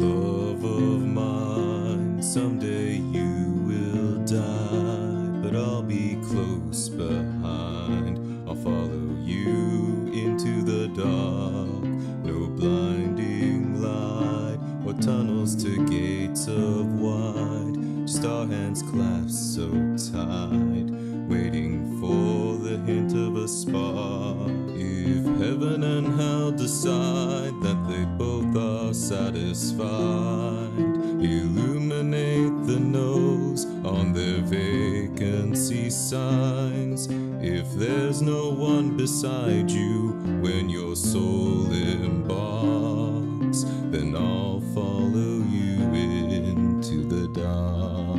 Love of mine, someday you will die, but I'll be close behind. I'll follow you into the dark. No blinding light or tunnels to gates of white. Just our hands clasped so tight, waiting for the hint of a spark. If heaven and hell decide that they both are satisfied, illuminate the nose on their vacancy signs. If there's no one beside you when your soul embarks, then I'll follow you into the dark.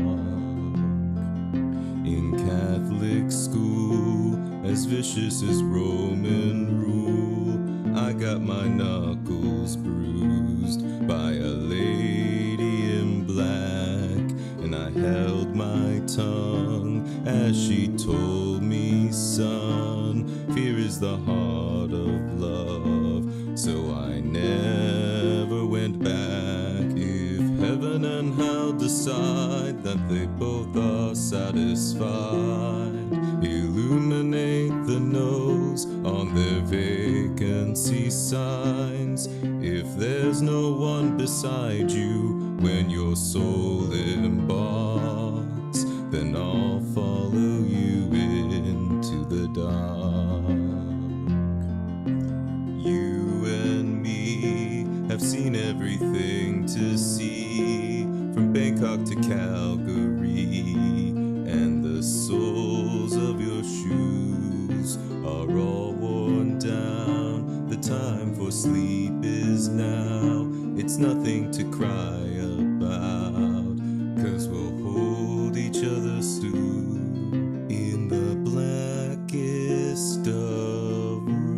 In Catholic school, as vicious as Roman rule, I got my knuckles bruised by a lady in black, and I held my tongue as she told me, son, fear is the heart of love. So I never went back. If heaven and hell decide that they both are satisfied, illuminate the nose on their vacancy signs. If there's no one beside you when your soul embarks, then I'll follow you into the dark. You and me have seen everything to see, from Bangkok to Calgary, and the soles of your shoes are all worn down. The time for sleep is now. It's nothing to cry about, 'cause we'll hold each other soon in the blackest of rooms.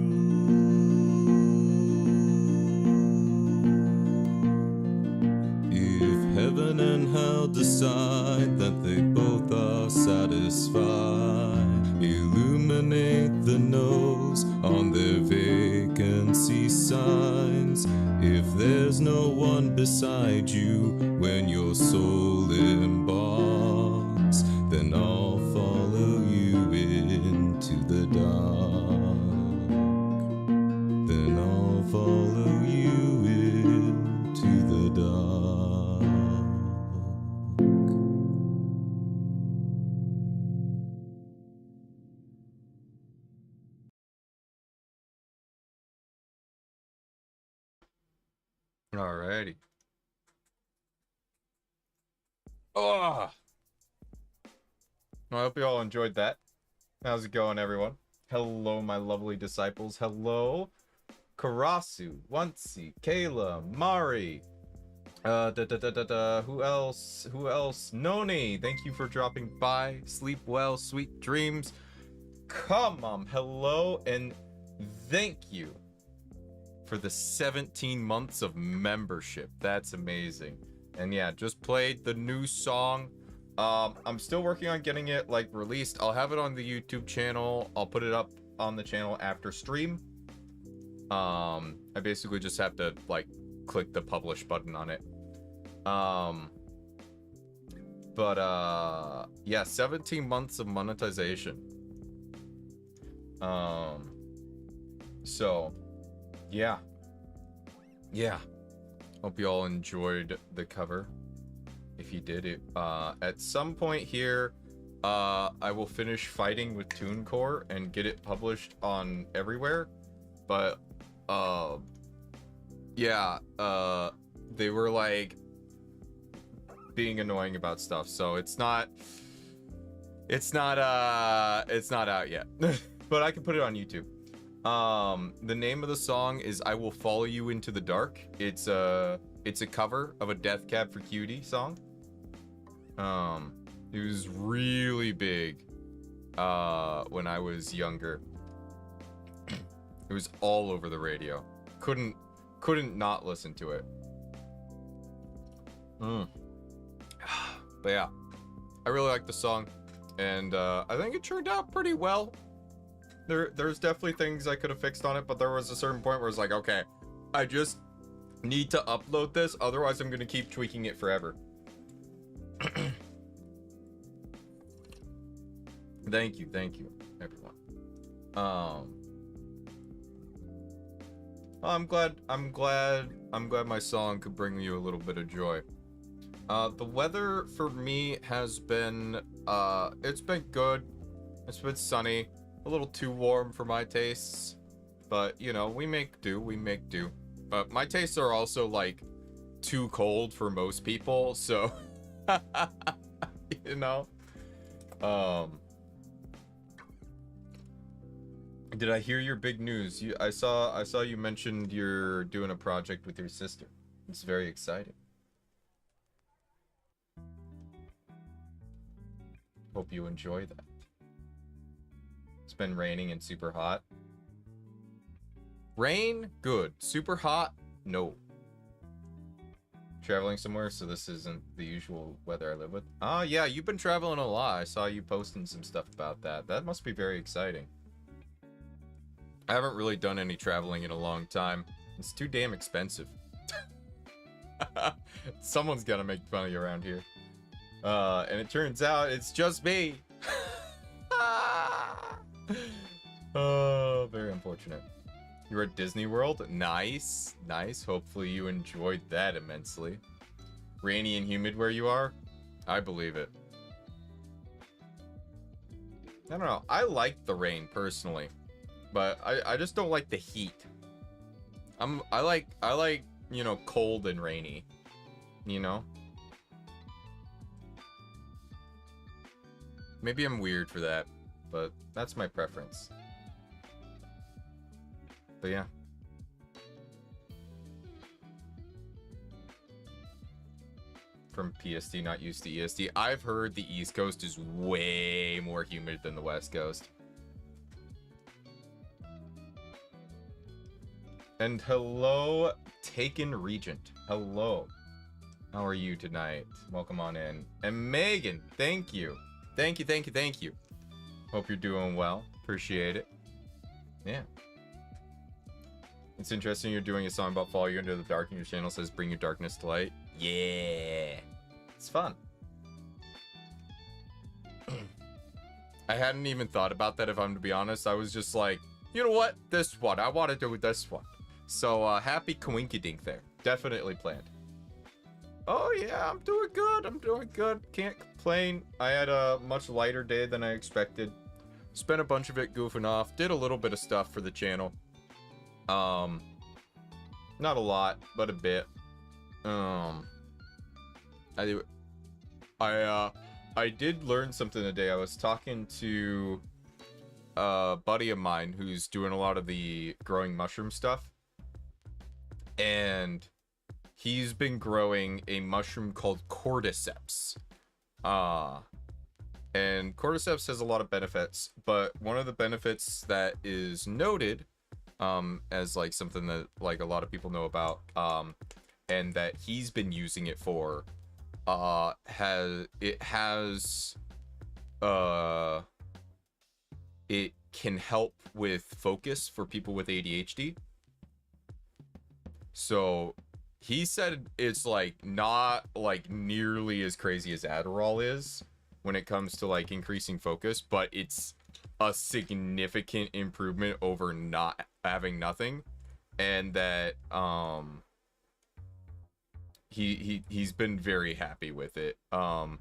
If heaven and hell decide that they both are satisfied, illuminate the nose on their vacancy signs. If there's no one beside you when your soul embarks, then I'll follow you into the dark. Then I'll follow you into the dark. Alrighty. Oh, I hope you all enjoyed that. How's it going, everyone? Hello, my lovely disciples. Hello, Karasu, Onsi, Kayla, Mari. Who else? Who else? Noni, thank you for dropping by. Sleep well, sweet dreams. Come on, hello, and thank you for the 17 months of membership. That's amazing. And yeah, just played the new song. I'm still working on getting it like released. I'll have it on the YouTube channel. I'll put it up on the channel after stream. I basically just have to like click the publish button on it. Yeah, 17 months of monetization. So yeah. Hope you all enjoyed the cover. If you did it, at some point here, I will finish fighting with TuneCore and get it published on everywhere. But yeah, they were like being annoying about stuff, so it's not out yet. But I can put it on YouTube. The name of the song is I Will Follow You Into the Dark. It's a cover of a Death Cab for Cutie song. It was really big when I was younger. It was all over the radio. Couldn't not listen to it. But yeah, I really like the song, and I think it turned out pretty well. There's definitely things I could have fixed on it, but there was a certain point where it's like, okay, I just need to upload this, otherwise I'm gonna keep tweaking it forever. Thank you, everyone. I'm glad my song could bring you a little bit of joy. The weather for me has been, it's been good. It's been sunny, a little too warm for my tastes, but you know, we make do. But my tastes are also like too cold for most people, so you know. Did I hear your big news? I saw you mentioned you're doing a project with your sister. It's very exciting. Hope you enjoy that. It's been raining and super hot. Rain? Good. Super hot? No. Traveling somewhere, so this isn't the usual weather I live with. Oh, yeah, you've been traveling a lot. I saw you posting some stuff about that. That must be very exciting. I haven't really done any traveling in a long time. It's too damn expensive. Someone's gotta make fun of you around here. And it turns out it's just me. Oh, very unfortunate. You were at Disney World? Nice. Nice. Hopefully you enjoyed that immensely. Rainy and humid where you are? I believe it. I don't know. I like the rain personally, but I just don't like the heat. I like, you know, cold and rainy, you know? Maybe I'm weird for that, but that's my preference. But yeah. From PSD, not used to ESD. I've heard the East Coast is way more humid than the West Coast. And hello, Taken Regent. Hello. How are you tonight? Welcome on in. And Megan, thank you. Thank you. Hope you're doing well. Appreciate it. Yeah. It's interesting you're doing a song about Follow You Into the Dark and your channel says Bring Your Darkness to Light. Yeah. It's fun. I hadn't even thought about that, if I'm to be honest. I was just like, you know what? This one. I want to do this one. So, happy coinkydink there. Definitely planned. Oh, yeah. I'm doing good. Can't complain. I had a much lighter day than I expected. Spent a bunch of it goofing off. Did a little bit of stuff for the channel. Not a lot, but a bit. I did learn something today. I was talking to a buddy of mine who's doing a lot of the growing mushroom stuff, and he's been growing a mushroom called cordyceps. And cordyceps has a lot of benefits, but one of the benefits that is noted as like something that like a lot of people know about, and that he's been using it for, it can help with focus for people with ADHD. So he said it's like not like nearly as crazy as Adderall is when it comes to like increasing focus, but it's a significant improvement over not having nothing. And that he's been very happy with it. And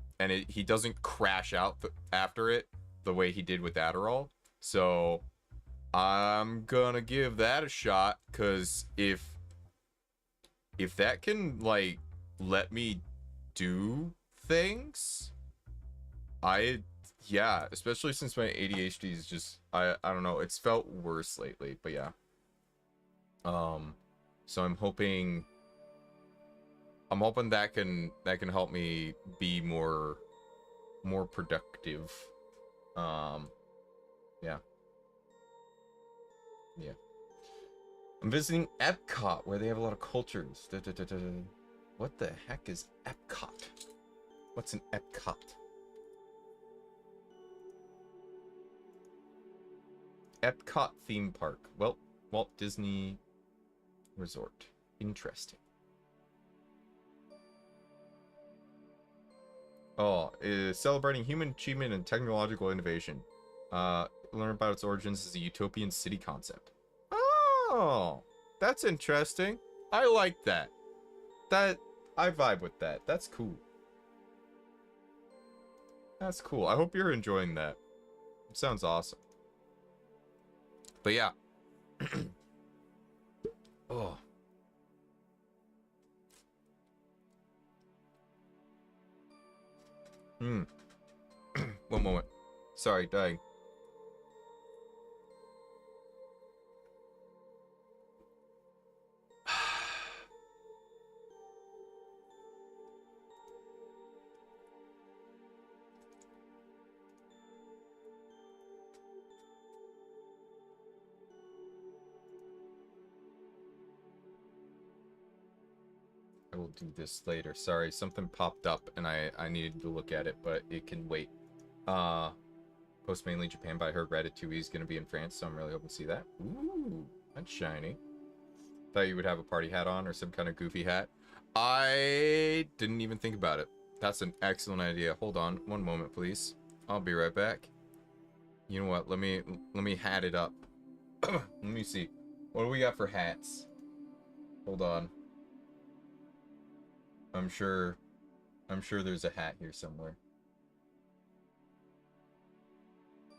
he doesn't crash out after it the way he did with Adderall. So I'm gonna give that a shot, because if that can like let me do things, yeah, especially since my ADHD is just, I don't know, it's felt worse lately, but yeah. So I'm hoping that can help me be more productive. Yeah. I'm visiting Epcot, where they have a lot of cultures. What the heck is Epcot? What's an Epcot? Epcot theme park. Well, Walt Disney Resort. Interesting. Oh, is celebrating human achievement and technological innovation. Learn about its origins as a utopian city concept. Oh, that's interesting. I like that. I vibe with that. That's cool. That's cool. I hope you're enjoying that. It sounds awesome. But yeah. Oh. One moment. Sorry, dying. I will do this later. Sorry, something popped up and I needed to look at it, but it can wait. Post mainly Japan, but I heard Ratatouille is gonna be in France, so I'm really hoping to see that. Ooh, that's shiny. Thought you would have a party hat on or some kind of goofy hat. I didn't even think about it. That's an excellent idea. Hold on, one moment, please. I'll be right back. You know what? Let me hat it up. Let me see. What do we got for hats? Hold on. I'm sure there's a hat here somewhere.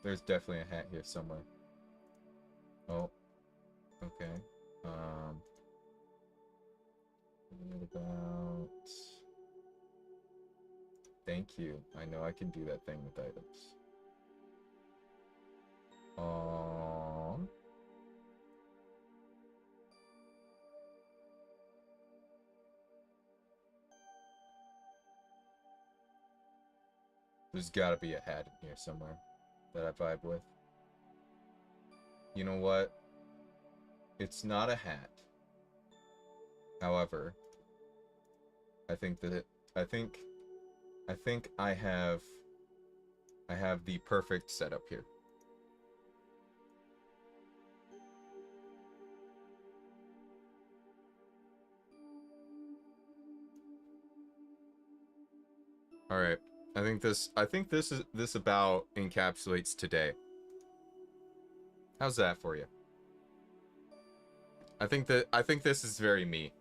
There's definitely a hat here somewhere. Oh. Okay. What about... Thank you. I know I can do that thing with items. There's gotta be a hat in here somewhere that I vibe with. You know what? It's not a hat. However, I think I have the perfect setup here. All right. I think this about encapsulates today. How's that for you? I think this is very me.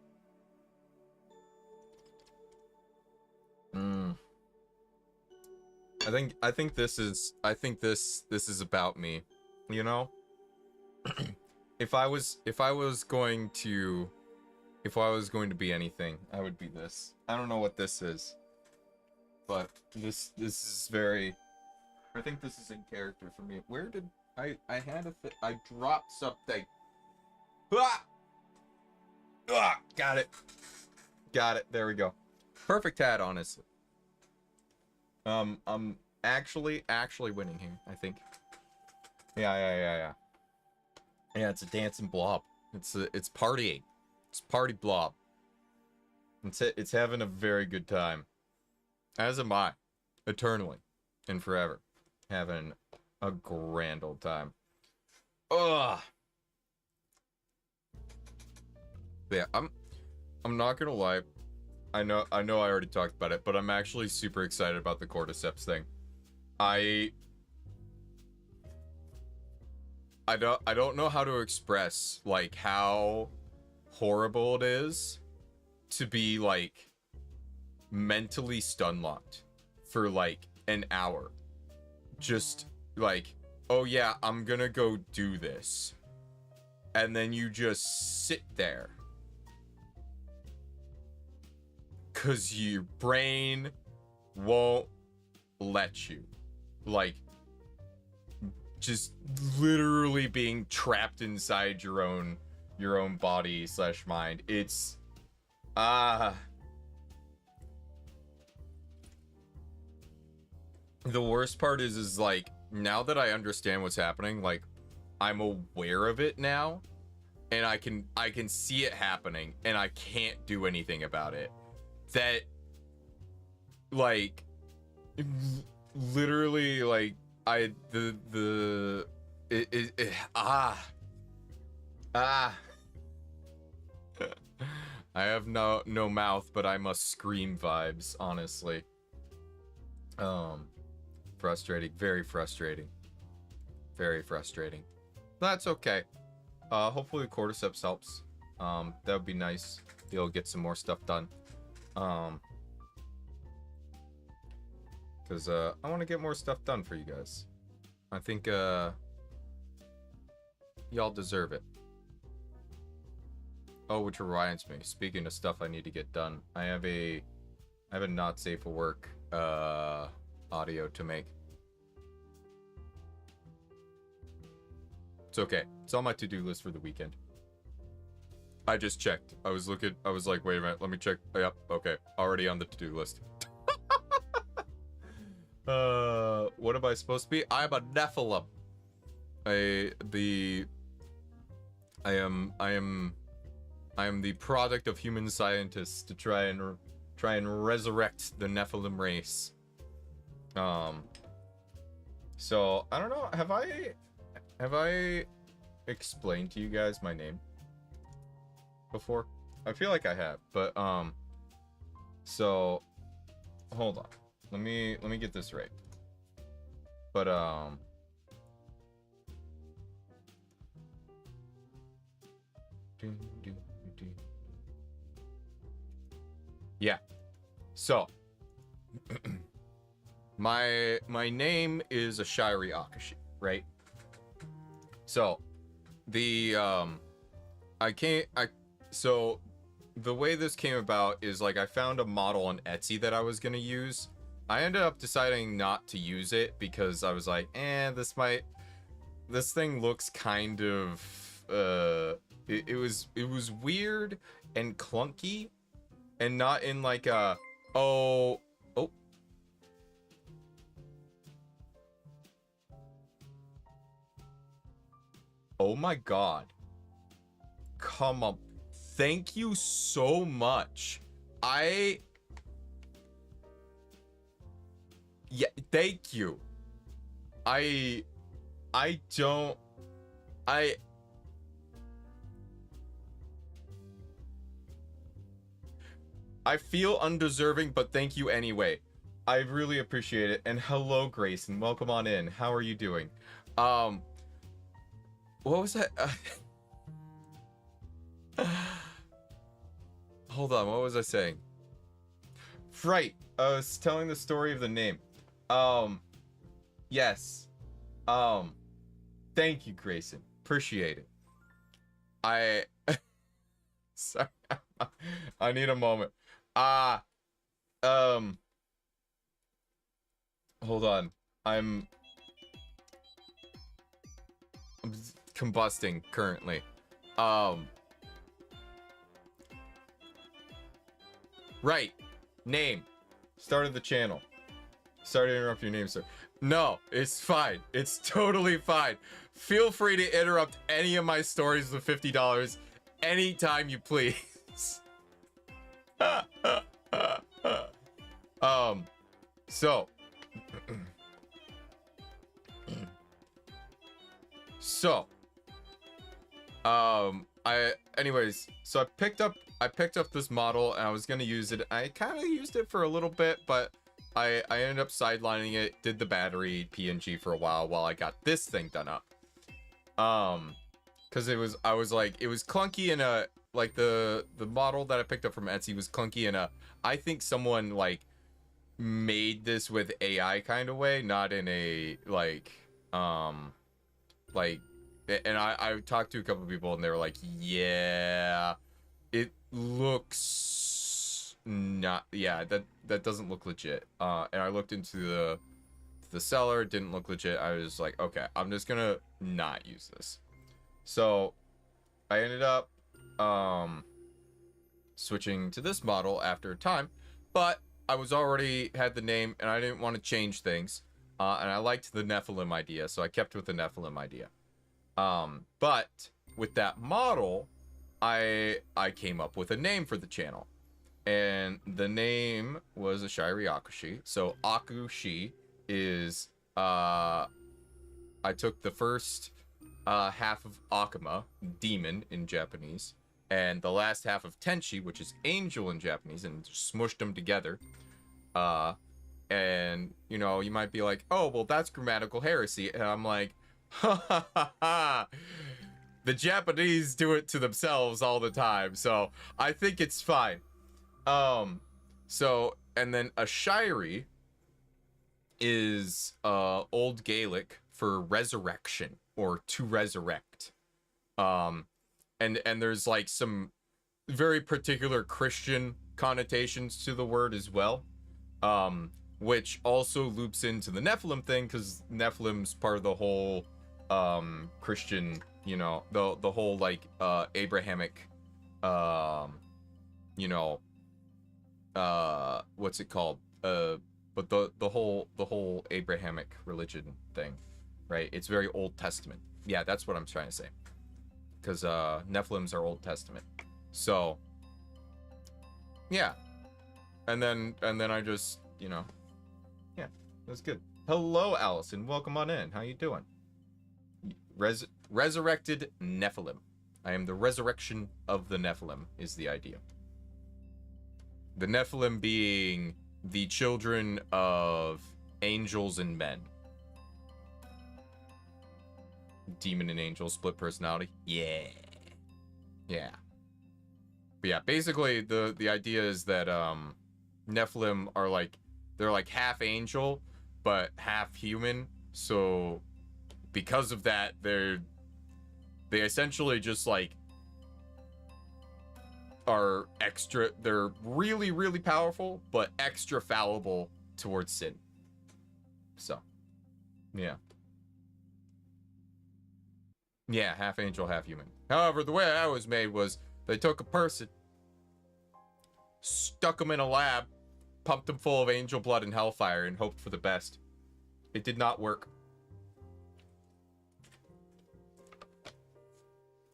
I think this is about me. You know? if I was going to be anything, I would be this. I don't know what this is. But this is very... I think this is in character for me. Where did... I had I dropped something. Ah! Ah! Got it. Got it. There we go. Perfect hat, honestly. I'm actually winning here, I think. Yeah. Yeah, it's a dancing blob. It's partying. It's party blob. It's having a very good time. As am I. Eternally. And forever. Having a grand old time. Ugh. Yeah, I'm not gonna lie. I know I already talked about it, but I'm actually super excited about the cordyceps thing. I don't know how to express like how horrible it is to be like mentally stun locked for like an hour. Just like, oh yeah, I'm gonna go do this. And then you just sit there. 'Cause your brain won't let you. Like, just literally being trapped inside your own body / mind. It's the worst part is like, now that I understand what's happening, like I'm aware of it now, and I can see it happening, and I can't do anything about it. That, like, literally, like, I have no mouth, but I must scream vibes, honestly. Um, frustrating, very frustrating. Very frustrating. That's okay. Hopefully the cordyceps helps. That would be nice. You'll get some more stuff done. Because I want to get more stuff done for you guys. I think y'all deserve it. Oh, which reminds me, speaking of stuff I need to get done, I have a not safe for work audio to make. It's okay. It's on my to-do list for the weekend. I just checked. I was like, wait a minute, let me check. Yep, okay. Already on the to-do list. What am I supposed to be? I am a Nephilim. I am the product of human scientists to try and resurrect the Nephilim race. So I don't know. Have I explained to you guys my name before? I feel like I have, but so hold on. Let me get this right. But yeah. So my name is Ashiri Akashi, right? So the so the way this came about is like I found a model on Etsy that I was gonna use. I ended up deciding not to use it because I was like, this thing looks kind of it was weird and clunky and not in like a oh my god, come on, thank you so much. Yeah, thank you. I feel undeserving, but thank you anyway. I really appreciate it. And hello, Grayson. Welcome on in. How are you doing? What was that? Hold on, what was I saying? Right, I was telling the story of the name. Yes. Thank you, Grayson. Appreciate it. Sorry. I need a moment. Hold on. I'm combusting currently. Right. Name. Started the channel. Sorry to interrupt your name, sir. No, it's fine. It's totally fine. Feel free to interrupt any of my stories with $50 anytime you please. So I picked up this model and I was gonna use it. I kind of used it for a little bit, but I ended up sidelining it, did the battery PNG for a while I got this thing done up. Cause it was clunky in a, like the model that I picked up from Etsy was clunky in a, I think someone like made this with AI kind of way, not in a like, and I talked to a couple people and they were like, yeah, it looks not, yeah, that doesn't look legit. And I looked into the seller, it didn't look legit. I was like, okay, I'm just gonna not use this. So I ended up switching to this model after a time, but I was already had the name and I didn't want to change things. And I liked the Nephilim idea, so I kept with the Nephilim idea. But with that model, I came up with a name for the channel. And the name was Ashiri Akushi. So Akushi is I took the first half of Akuma, demon in Japanese, and the last half of Tenshi, which is angel in Japanese, and smushed them together. And, you know, you might be like, oh, well, that's grammatical heresy. And I'm like, ha ha ha ha. The Japanese do it to themselves all the time. So I think it's fine. So, and then a shiri is Old Gaelic for resurrection or to resurrect. And there's like some very particular Christian connotations to the word as well. Which also loops into the Nephilim thing, because Nephilim's part of the whole Christian, you know, the whole like Abrahamic, you know, what's it called? But the whole Abrahamic religion thing, right? It's very Old Testament. Yeah, that's what I'm trying to say. Because Nephilims are Old Testament. So yeah. And then I just, you know, yeah, that's good. Hello, Allison. Welcome on in. How you doing? Resurrected Nephilim. I am the resurrection of the Nephilim is the idea. The Nephilim being the children of angels and men. Demon and angel split personality. Yeah. Yeah. But yeah, basically the idea is that Nephilim are like, they're like half angel but half human. So because of that, they essentially just like are extra, they're really, really powerful, but extra fallible towards sin. So, yeah. Yeah, half angel, half human. However, the way I was made was they took a person, stuck him in a lab, pumped him full of angel blood and hellfire, and hoped for the best. It did not work.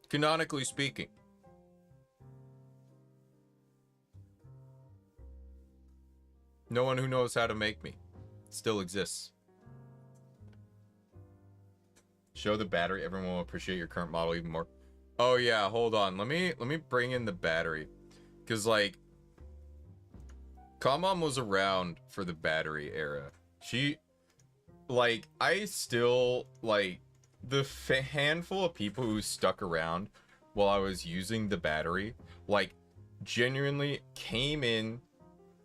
Canonically speaking. No one who knows how to make me still exists. Show the battery. Everyone will appreciate your current model even more. Oh yeah, hold on. Let me bring in the battery. Cause like Kamon was around for the battery era. She like I still like the handful of people who stuck around while I was using the battery, like genuinely came in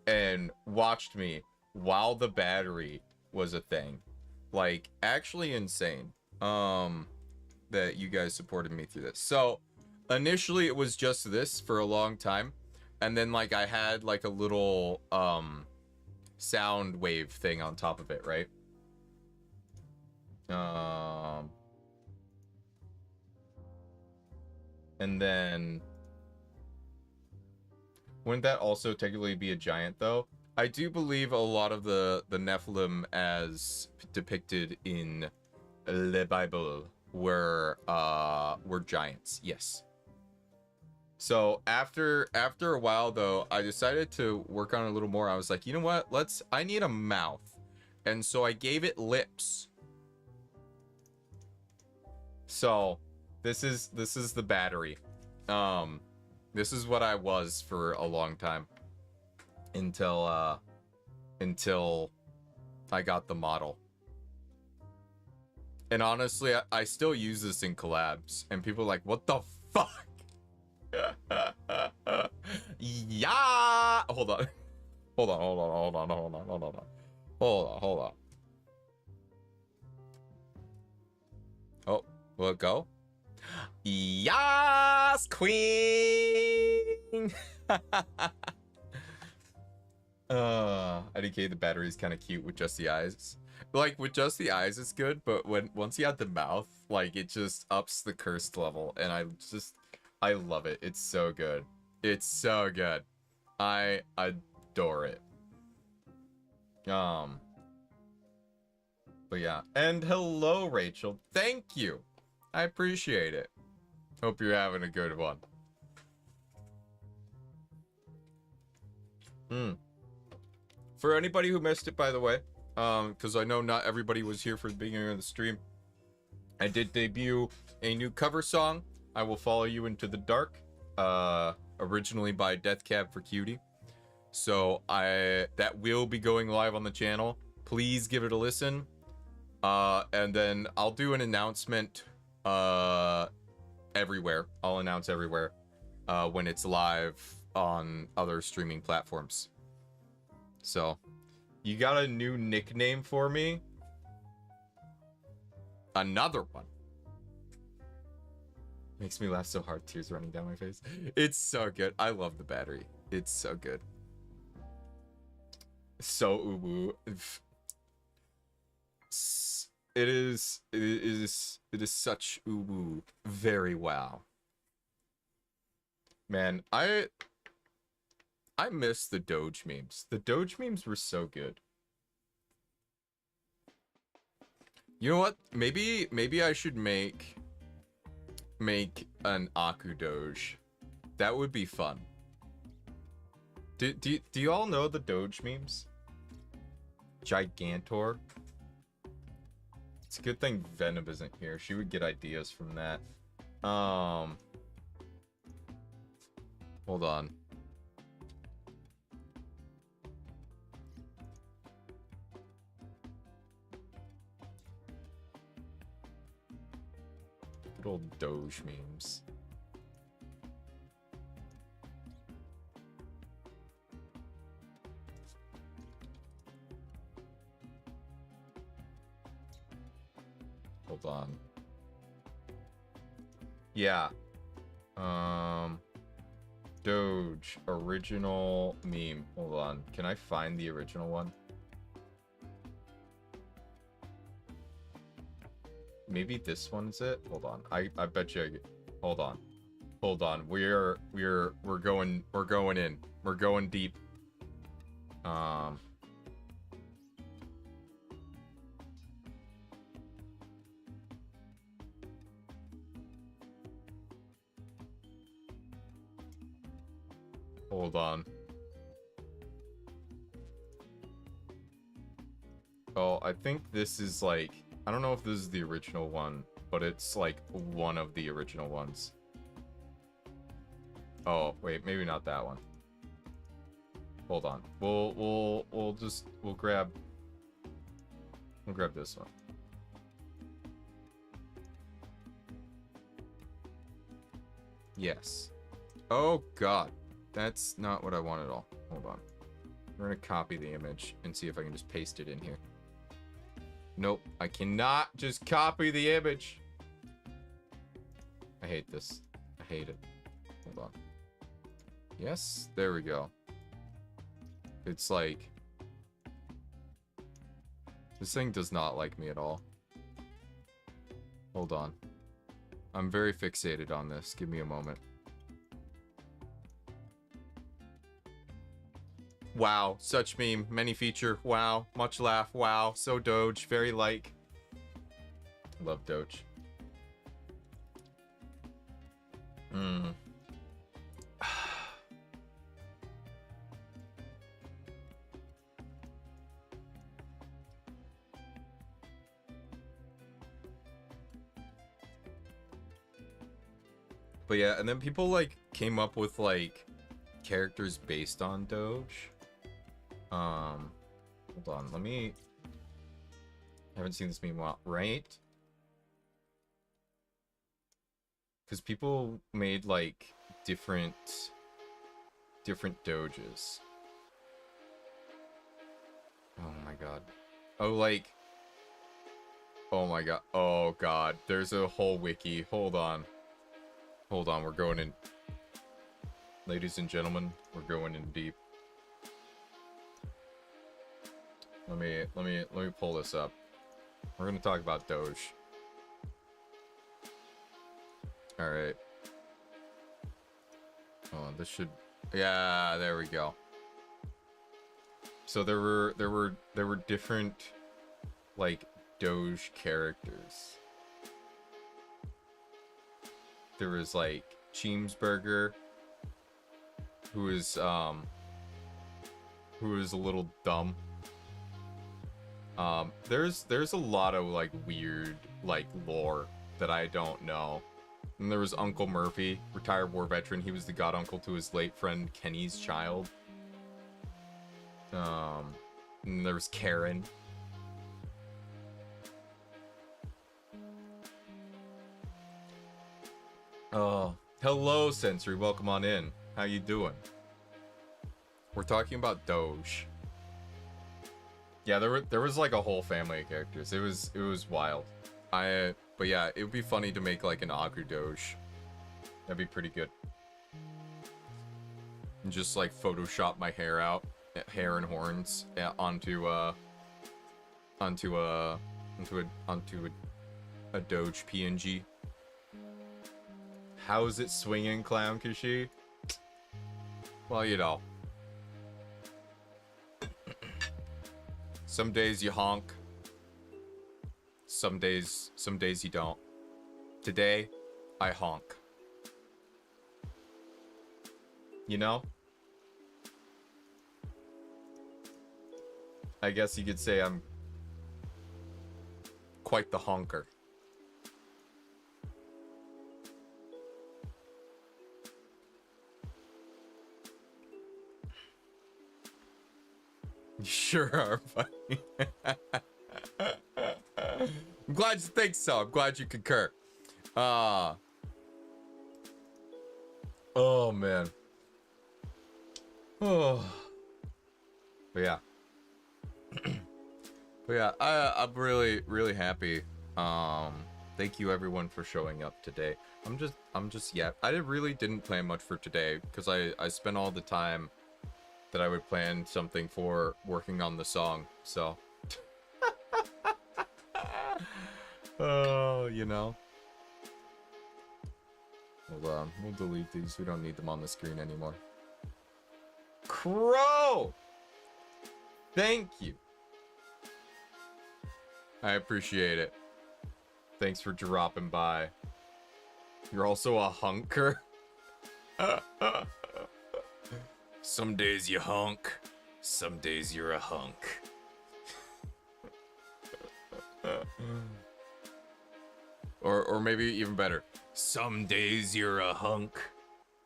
and watched me while the battery was a thing. Like actually insane. That you guys supported me through this. So initially it was just this for a long time, and then like I had like a little sound wave thing on top of it, right? And then wouldn't that also technically be a giant though? I do believe a lot of the Nephilim as depicted in the Bible were giants. Yes. So after a while though, I decided to work on it a little more. I was like, you know what? I need a mouth. And so I gave it lips. So this is the battery. This is what I was for a long time until I got the model. And honestly, I still use this in collabs, and people are like, what the fuck? Yeah. Hold on. Hold on. Oh, will it go? Yas, queen. IDK, the battery is kind of cute with just the eyes. Like with just the eyes it's good, but once you add the mouth, like it just ups the cursed level, and I love it. It's so good. It's so good. I adore it. But yeah. And hello, Rachel. Thank you. I appreciate it. Hope you're having a good one. For anybody who missed it, by the way, because I know not everybody was here for the beginning of the stream, I did debut a new cover song, I Will Follow You Into the Dark, originally by Death Cab for Cutie. So that will be going live on the channel. Please give it a listen. And then I'll do an announcement everywhere. I'll announce everywhere when it's live on other streaming platforms. So, you got a new nickname for me? Another one. Makes me laugh so hard, tears running down my face. It's so good. I love the battery. It's so good. So uwu. It is such uwu. Very wow. Man, I miss the Doge memes. The Doge memes were so good. You know what? Maybe I should make an Aku Doge. That would be fun. Do you all know the Doge memes? Gigantor. It's a good thing Venom isn't here. She would get ideas from that. Hold on. Good old Doge memes. Hold on. Yeah. Doge original meme. Hold on. Can I find the original one? Maybe this one's it. Hold on. I bet you. Hold on. Hold on. We're going in. We're going deep. Hold on. Oh, I think this is like, I don't know if this is the original one, but it's like one of the original ones. Oh, wait, maybe not that one. Hold on. We'll grab this one. Yes. Oh god. That's not what I want at all. Hold on. We're gonna copy the image and see if I can just paste it in here. Nope, I cannot just copy the image. I hate this. I hate it. Hold on. Yes, there we go. It's like... This thing does not like me at all. Hold on. I'm very fixated on this. Give me a moment. Wow, such meme, many feature, wow, much laugh, wow, so Doge, very like. Love Doge. But yeah, and then people like came up with like characters based on Doge. Hold on, let me... I haven't seen this meme well, right? Because people made, like, different Doges. Oh my god. Oh, like... Oh my god. Oh god. There's a whole wiki. Hold on. Hold on, we're going in... Ladies and gentlemen, we're going in deep. Let me pull this up. We're gonna talk about Doge. Alright. Oh, this should... Yeah, there we go. So there were different, like, Doge characters. There was, like, Cheemsburger, who is a little dumb. There's a lot of like weird like lore that I don't know. And there was Uncle Murphy, retired war veteran. He was the god uncle to his late friend Kenny's child. And there was Karen. Oh, hello, Sensory. Welcome on in. How you doing? We're talking about Doge. Yeah, there was like a whole family of characters. It was wild. But yeah, it would be funny to make like an Agri Doge. That'd be pretty good. And just like Photoshop my hair out, hair and horns onto a Doge PNG. How's it swinging, Clown Kishi? Well, you know. Some days you honk. Some days you don't. Today, I honk. You know? I guess you could say I'm quite the honker. You sure are funny. I'm glad you think so. I'm glad you concur. Oh man. Oh. But yeah. But yeah, I'm really happy. Thank you everyone for showing up today. I'm just yeah. I didn't plan much for today because I spent all the time that I would plan something for working on the song. So oh, you know. We'll delete these. We don't need them on the screen anymore. Crow! Thank you. I appreciate it. Thanks for dropping by. You're also a hunker. Some days you hunk. Some days you're a hunk. Or maybe even better. Some days you're a hunk.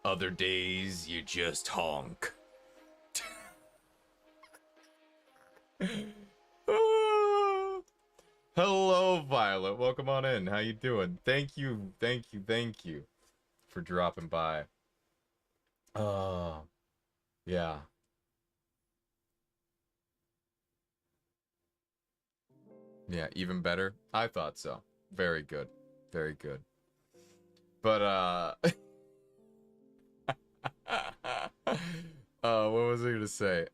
Other days you just honk. Hello, Violet. Welcome on in. How you doing? Thank you for dropping by. Yeah. Yeah, even better. I thought so. Very good. Very good. But what was I gonna say?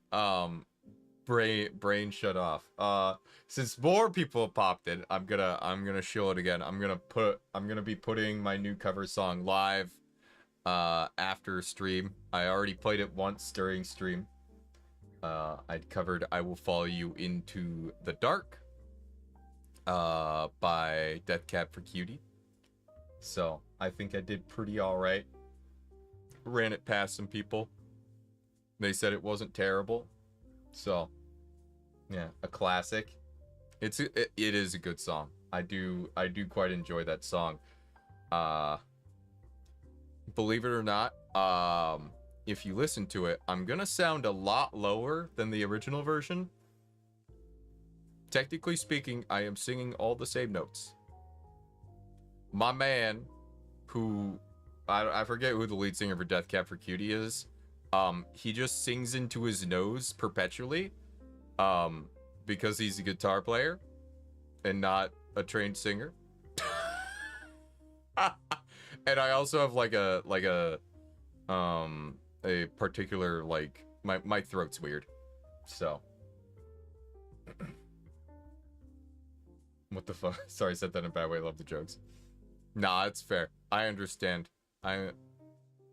Brain shut off. Since more people have popped in, I'm gonna show it again. I'm gonna be putting my new cover song live after stream. I already played it once during stream. I'd covered I Will Follow You Into the Dark by Death Cab for Cutie. So I think I did pretty alright. Ran it past some people. They said it wasn't terrible. So yeah, a classic. It is a good song. I do quite enjoy that song. Believe it or not, if you listen to it, I'm gonna sound a lot lower than the original version. Technically speaking, I am singing all the same notes. My man, who I forget who the lead singer for Death Cab for Cutie is, he just sings into his nose perpetually, because he's a guitar player and not a trained singer. And I also have like a particular, like, my throat's weird, so. What the fuck? Sorry, I said that in a bad way. I love the jokes. Nah, it's fair. I understand. I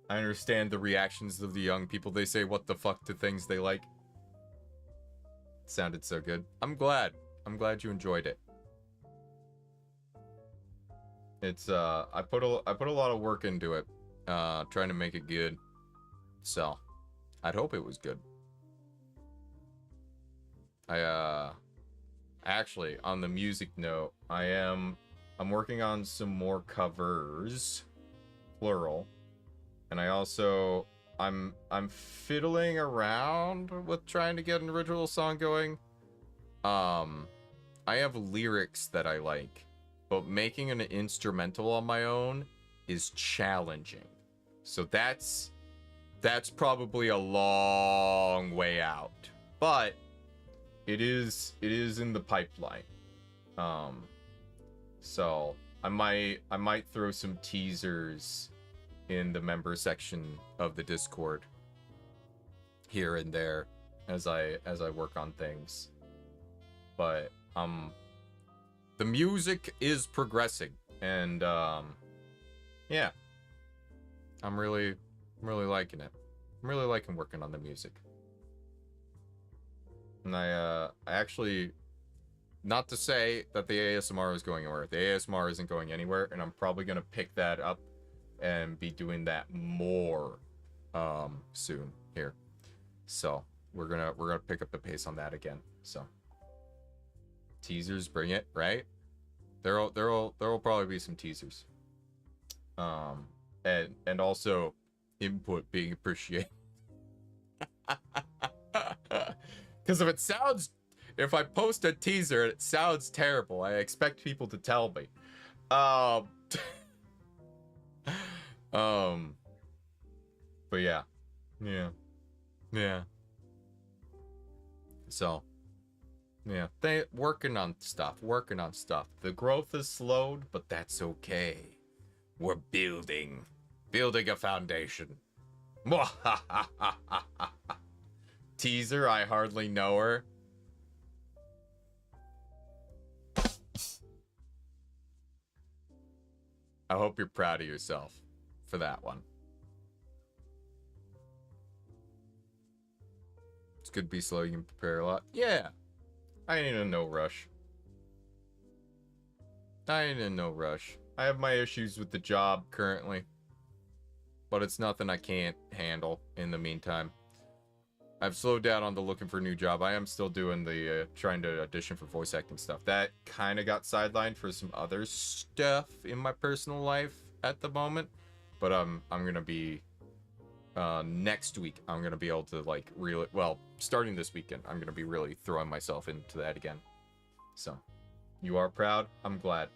understand the reactions of the young people. They say what the fuck to things they like. It sounded so good. I'm glad you enjoyed it. It's I put a lot of work into it, trying to make it good. So, I'd hope it was good. Actually, on the music note, I'm working on some more covers, plural, and I also I'm fiddling around with trying to get an original song going. I have lyrics that I like, but making an instrumental on my own is challenging. So that's probably a long way out. But it is in the pipeline. So I might throw some teasers in the member section of the Discord here and there as I work on things. But the music is progressing, and yeah, I'm really liking it. I'm really liking working on the music. And I actually, not to say that the ASMR is going anywhere. The ASMR isn't going anywhere, and I'm probably gonna pick that up and be doing that more soon here. So we're gonna pick up the pace on that again. So teasers, bring it, right? There'll probably be some teasers. And also input being appreciated. Because if I post a teaser and it sounds terrible, I expect people to tell me. But yeah. So, yeah, working on stuff. The growth is slowed, but that's okay. We're building a foundation. Teaser, I hardly know her. I hope you're proud of yourself for that one. It's good to be slow, you can prepare a lot. Yeah. I ain't in no rush. I have my issues with the job currently, but it's nothing I can't handle in the meantime. I've slowed down on the looking for a new job. I am still doing the trying to audition for voice acting stuff. That kind of got sidelined for some other stuff in my personal life at the moment. But I'm gonna be next week. I'm gonna be able to like really starting this weekend. I'm gonna be really throwing myself into that again. So, you are proud. I'm glad.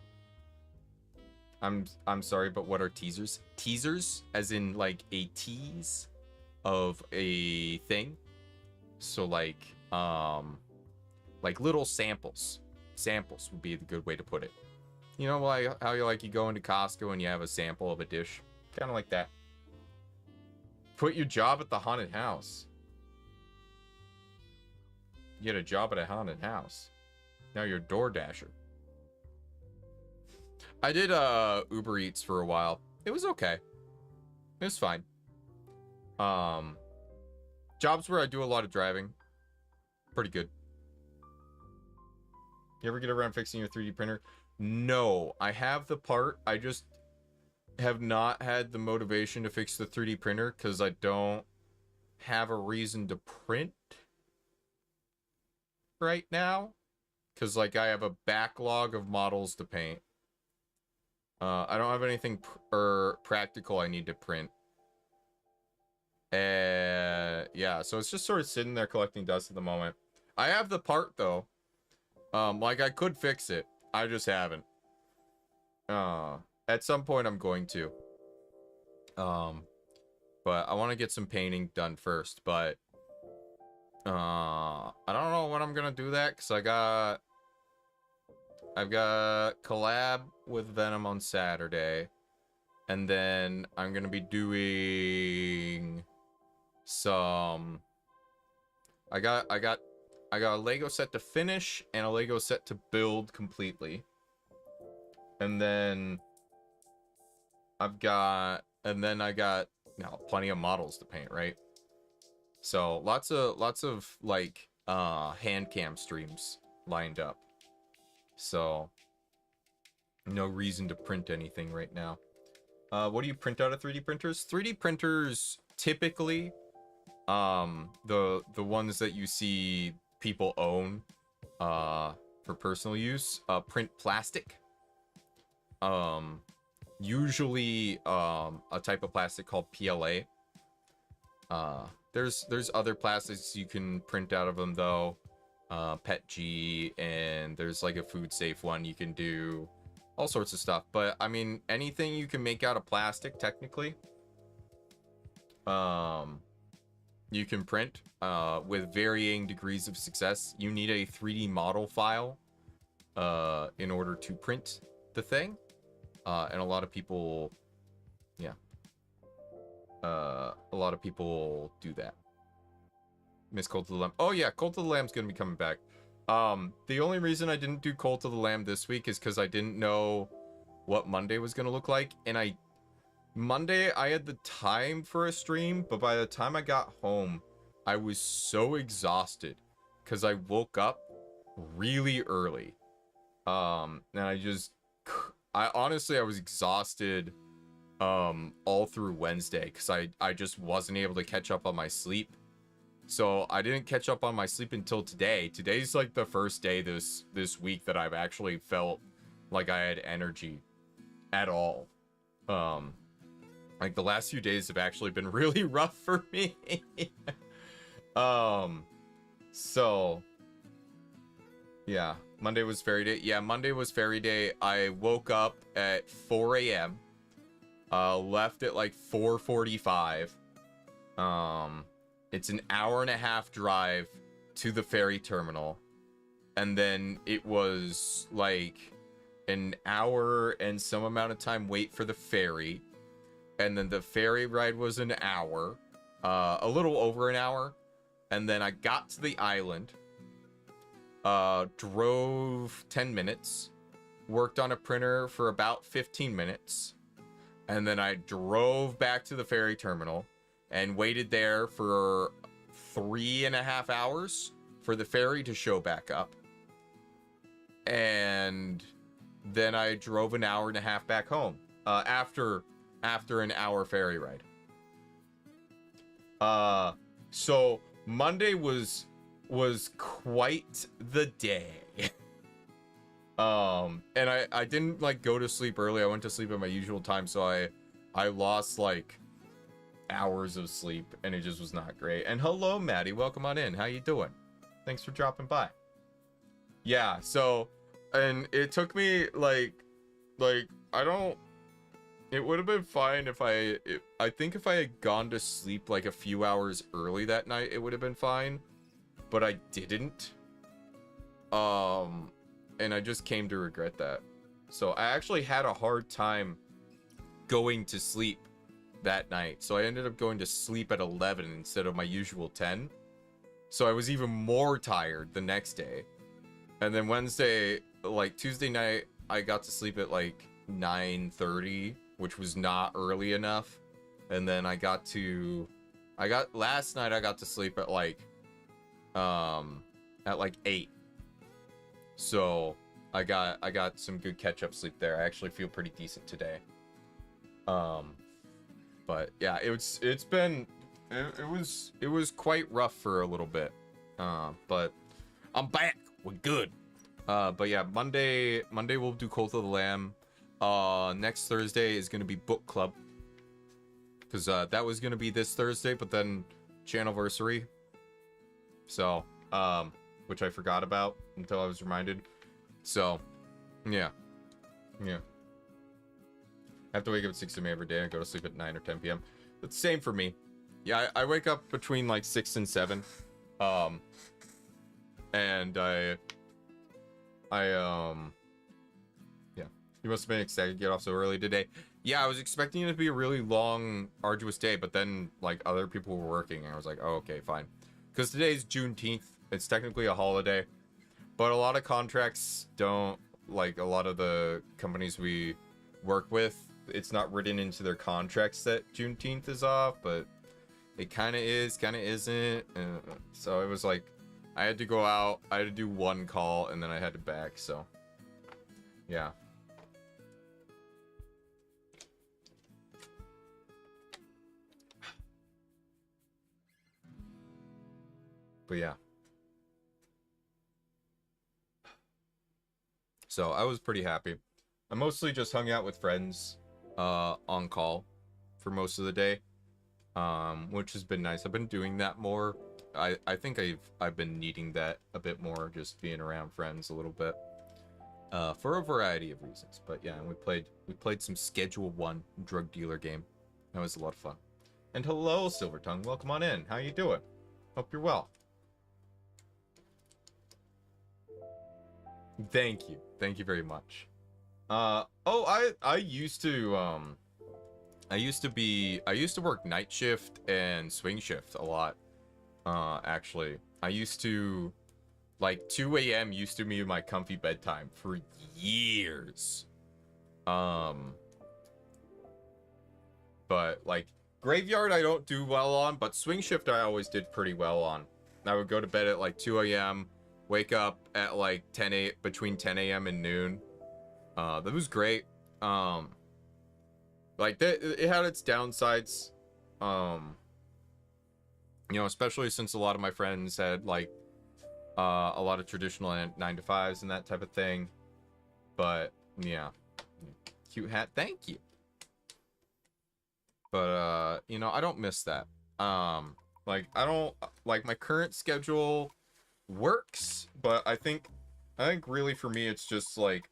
I'm sorry, but what are teasers? Teasers, as in like a tease of a thing. So like little samples. Samples would be the good way to put it. You know, like how you go into Costco and you have a sample of a dish, kind of like that. Put your job at the haunted house. You get a job at a haunted house. Now you're a DoorDasher. I did Uber Eats for a while. It was okay. It was fine. Jobs where I do a lot of driving, pretty good. You ever get around fixing your 3D printer? No, I have the part. I just have not had the motivation to fix the 3D printer because I don't have a reason to print right now. Because like I have a backlog of models to paint. I don't have anything practical I need to print. Yeah, so it's just sort of sitting there collecting dust at the moment. I have the part though. Like I could fix it. I just haven't. At some point I'm going to. But I want to get some painting done first, but I don't know when I'm gonna do that because I've got collab with Venom on Saturday, and then I'm gonna be doing some. I got a Lego set to finish and a Lego set to build completely, and then I got plenty of models to paint, right? So lots of like hand cam streams lined up. So no reason to print anything right now. What do you print out of 3D printers? 3D printers typically, the ones that you see people own for personal use, print plastic. Usually a type of plastic called PLA. There's other plastics you can print out of them though. PETG, and there's like a food safe one you can do, all sorts of stuff. But I mean, anything you can make out of plastic technically, you can print with varying degrees of success. You need a 3D model file in order to print the thing, and a lot of people, yeah, a lot of people do that. Miss Cult of the Lamb. Oh yeah, Cult of the Lamb's gonna be coming back. The only reason I didn't do Cult of the Lamb this week is because I didn't know what Monday was gonna look like, and Monday I had the time for a stream, but by the time I got home, I was so exhausted because I woke up really early. And I honestly, I was exhausted all through Wednesday because I just wasn't able to catch up on my sleep. So I didn't catch up on my sleep until today. Today's like the first day this week that I've actually felt like I had energy at all. Like the last few days have actually been really rough for me. So yeah, Monday was fairy day. Yeah, Monday was fairy day. I woke up at 4 a.m. Left at like 4:45. It's an hour and a half drive to the ferry terminal. And then it was like an hour and some amount of time wait for the ferry. And then the ferry ride was an hour, a little over an hour. And then I got to the island, drove 10 minutes, worked on a printer for about 15 minutes. And then I drove back to the ferry terminal and waited there for 3.5 hours for the ferry to show back up. And then I drove an hour and a half back home after an hour ferry ride. So Monday was quite the day. And I didn't like go to sleep early. I went to sleep at my usual time, so I lost like hours of sleep, and it just was not great. And hello, Maddie, welcome on in. How you doing? Thanks for dropping by. Yeah, so, and it took me like I don't. It would have been fine if I think if I had gone to sleep like a few hours early that night, it would have been fine, but I didn't. And I just came to regret that. So I actually had a hard time going to sleep that night. So I ended up going to sleep at 11 instead of my usual 10. So I was even more tired the next day. And then Wednesday, like Tuesday night, I got to sleep at like 9:30, which was not early enough. And then last night I got to sleep at like 8. So I got some good catch-up sleep there. I actually feel pretty decent today. But yeah, it was quite rough for a little bit. But I'm back. We're good. But yeah, Monday we'll do Cult of the Lamb. Next Thursday is gonna be book club. Cause that was gonna be this Thursday, but then Channelversary. So, which I forgot about until I was reminded. So, yeah. I have to wake up at 6 a.m. every day and go to sleep at 9 or 10 p.m. It's the same for me. Yeah, I wake up between like 6 and 7. And yeah. You must have been excited to get off so early today. Yeah, I was expecting it to be a really long, arduous day, but then like other people were working and I was like, oh, okay, fine. Because today's Juneteenth. It's technically a holiday, but a lot of contracts don't, like a lot of the companies we work with, it's not written into their contracts that Juneteenth is off, but it kind of is, kind of isn't. So it was like, I had to go out, I had to do one call, and then I had to back, so yeah. But yeah. So I was pretty happy. I mostly just hung out with friends on call for most of the day. which has been nice. I've been doing that more. I think I've been needing that a bit more, just being around friends a little bit, for a variety of reasons. But yeah, and we played some Schedule 1 drug dealer game. That was a lot of fun. And hello, Silver Tongue. Welcome on in. How you doing? Hope you're well. Thank you. Thank you very much. I used to work night shift and swing shift a lot. Actually, I used to, like, 2 a.m. used to be my comfy bedtime for years. But like graveyard I don't do well on, but swing shift I always did pretty well on. I would go to bed at like 2 a.m. wake up at like between 10 a.m. and noon. That was great. Like it had its downsides. You know, especially since a lot of my friends had like a lot of traditional 9-to-5s and that type of thing. But yeah, cute hat, thank you. But you know, I don't miss that. Like I don't like my current schedule works, but I think really for me it's just like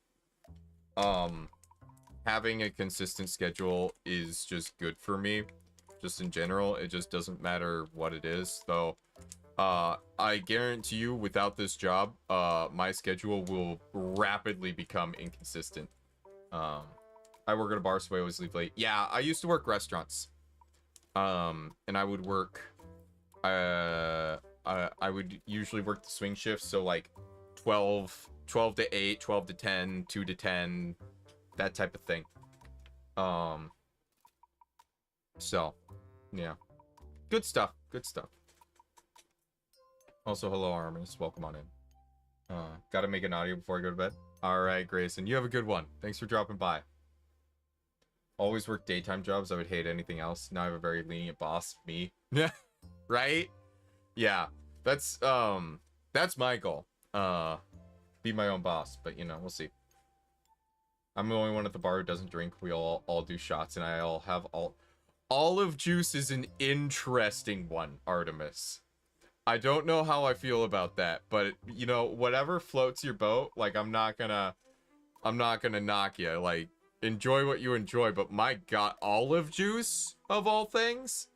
having a consistent schedule is just good for me. Just in general, it just doesn't matter what it is. Though I guarantee you without this job, my schedule will rapidly become inconsistent. I work at a bar, so I always leave late. Yeah, I used to work restaurants. And I would work I would usually work the swing shifts, so like 12 to 8, 12 to 10, 2 to 10, that type of thing. So yeah, good stuff. Also, hello Armis, welcome on in. Gotta make an audio before I go to bed. All right, Grayson, you have a good one. Thanks for dropping by. Always work daytime jobs. I would hate anything else. Now I have a very lenient boss. Me. Yeah. Right? Yeah. That's my goal. Be my own boss. But you know, we'll see. I'm the only one at the bar who doesn't drink. We all do shots, and I all have olive juice is an interesting one, Artemis. I don't know how I feel about that, but you know, whatever floats your boat, like I'm not gonna knock you. Like, enjoy what you enjoy, but my god, olive juice of all things?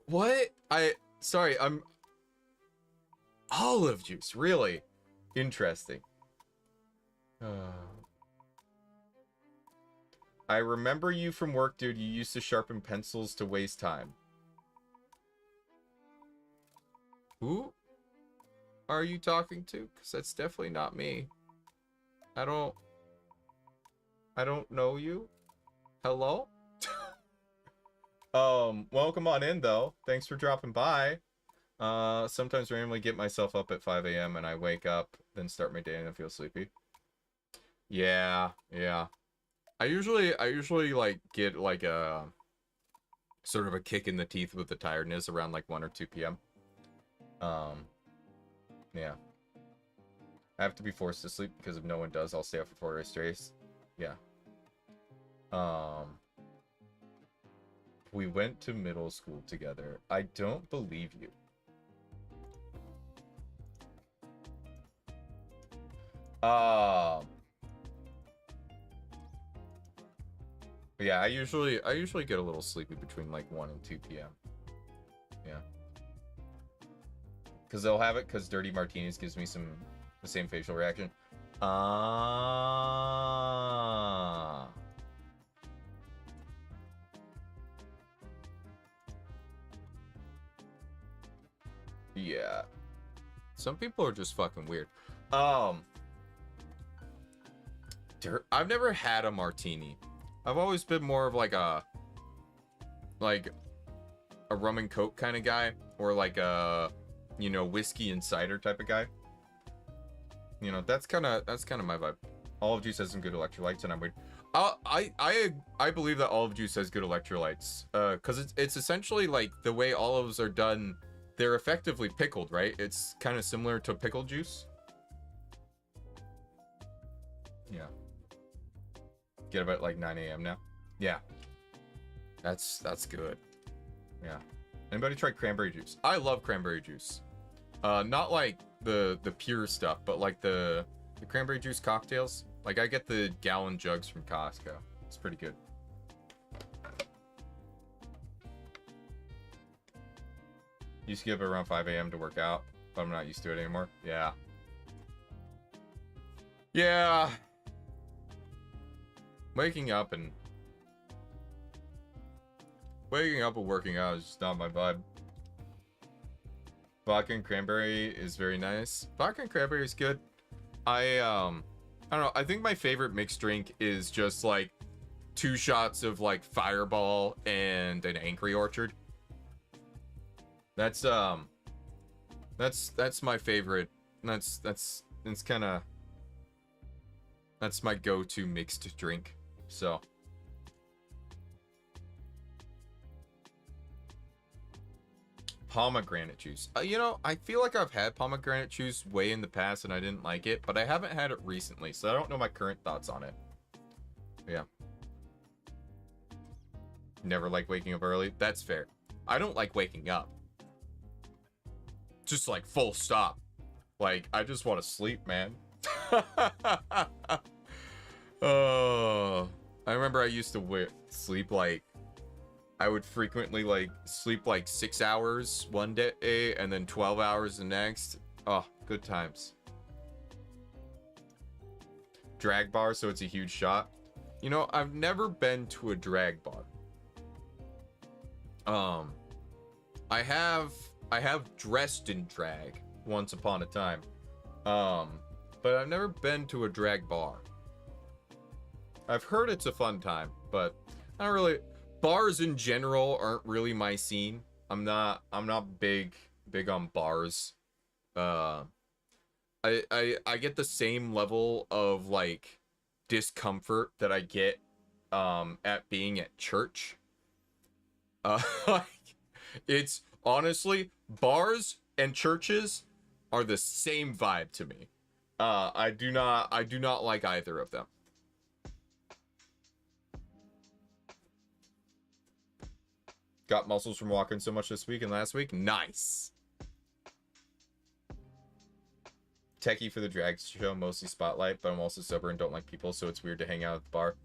What? I'm olive juice, really? Interesting. I remember you from work, dude. You used to sharpen pencils to waste time. Who are you talking to? Because that's definitely not me. I don't know you. Hello? Welcome on in though. Thanks for dropping by. Sometimes randomly get myself up at 5 a.m. and I wake up, then start my day and I feel sleepy. Yeah. I usually like get like a sort of a kick in the teeth with the tiredness around like 1 or 2 p.m. Yeah. I have to be forced to sleep because if no one does, I'll stay up for 4 days straight. Yeah. We went to middle school together. I don't believe you. Yeah, I usually get a little sleepy between like 1 and 2 p.m. Yeah. Cause they'll have it because Dirty Martinis gives me the same facial reaction. Yeah. Some people are just fucking weird. I've never had a martini. I've always been more of like a rum and coke kind of guy, or like a, you know, whiskey and cider type of guy. You know, that's kind of my vibe. Olive juice has some good electrolytes, and I'm weird. I believe that olive juice has good electrolytes, because it's essentially like the way olives are done. They're effectively pickled, right? It's kind of similar to pickle juice. Yeah. Get about like 9 a.m. now. Yeah. That's good. Yeah. Anybody try cranberry juice? I love cranberry juice. Not like the pure stuff, but like the cranberry juice cocktails. Like I get the gallon jugs from Costco. It's pretty good. Used to get up around 5 a.m. to work out, but I'm not used to it anymore. Yeah. Yeah. Waking up and working out is just not my vibe. Vodka and cranberry is very nice. Vodka and cranberry is good. I don't know. I think my favorite mixed drink is just like 2 shots of like Fireball and an Angry Orchard. That's my favorite. That's kind of that's my go-to mixed drink. So pomegranate juice. You know, I feel like I've had pomegranate juice way in the past and I didn't like it, but I haven't had it recently, so I don't know my current thoughts on it. Yeah. Never like waking up early. That's fair. I don't like waking up. Just like full stop. Like, I just want to sleep, man. Oh, I remember I used to sleep like, I would frequently like sleep like 6 hours one day and then 12 hours the next. Oh, good times. Drag bar, so it's a huge shot. You know, I've never been to a drag bar. I have dressed in drag once upon a time. But I've never been to a drag bar. I've heard it's a fun time, but I don't really. Bars in general aren't really my scene. I'm not big on bars. I get the same level of like discomfort that I get at being at church. It's honestly, bars and churches are the same vibe to me. I do not like either of them. Got muscles from walking so much this week and last week. Nice. Techie for the drag show, mostly spotlight, but I'm also sober and don't like people, so it's weird to hang out at the bar.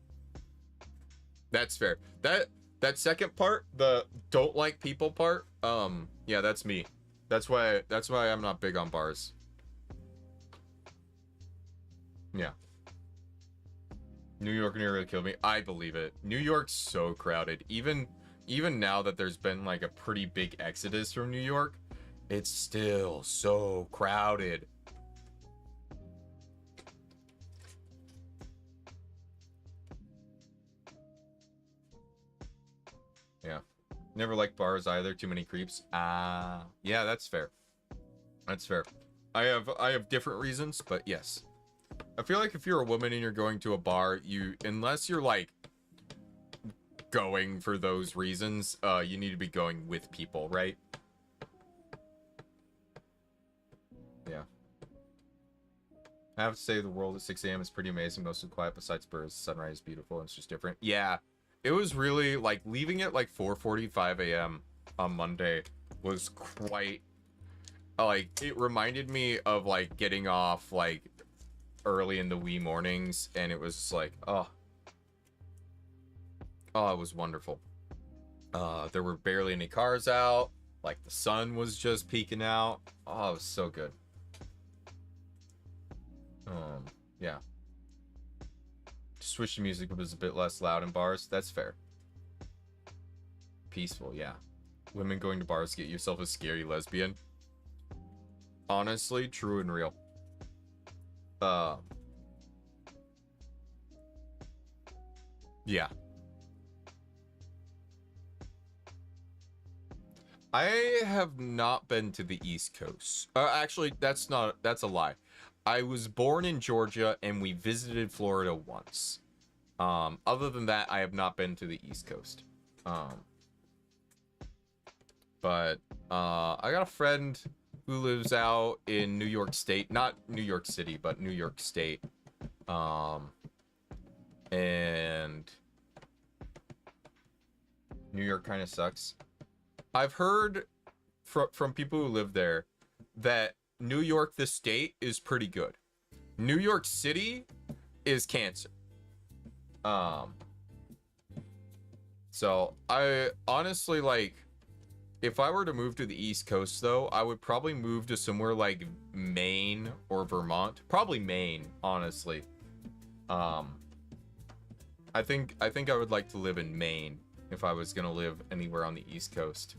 That's fair. That second part, the don't like people part, yeah, that's me. That's why I'm not big on bars. Yeah. New York nearly killed me. I believe it. New York's so crowded. Even now that there's been like a pretty big exodus from New York, it's still so crowded. Yeah. Never liked bars either. Too many creeps. Yeah, that's fair. That's fair. I have different reasons, but yes. I feel like if you're a woman and you're going to a bar, unless you're like going for those reasons, you need to be going with people, right? Yeah. I have to say the world at 6 a.m. is pretty amazing. Mostly quiet besides birds. Sunrise is beautiful and it's just different. Yeah. It was really like leaving at like 4:45 a.m. on Monday was quite like, it reminded me of like getting off like early in the wee mornings, and it was like, oh, it was wonderful. There were barely any cars out, like the sun was just peeking out. Oh, it was so good. Yeah. Switch the music was a bit less loud in bars. That's fair. Peaceful, yeah. Women going to bars, get yourself a scary lesbian. Honestly, true and real. Yeah. I have not been to the East Coast. Actually, that's a lie. I was born in Georgia and we visited Florida once. Other than that, I have not been to the East Coast. But I got a friend who lives out in New York State, not New York City, but New York State. And New York kind of sucks. I've heard from people who live there that New York, the state, is pretty good. New York City is cancer. So I honestly, like, if I were to move to the East Coast though, I would probably move to somewhere like Maine or Vermont. Probably Maine, honestly. I think I would like to live in Maine if I was gonna live anywhere on the East Coast.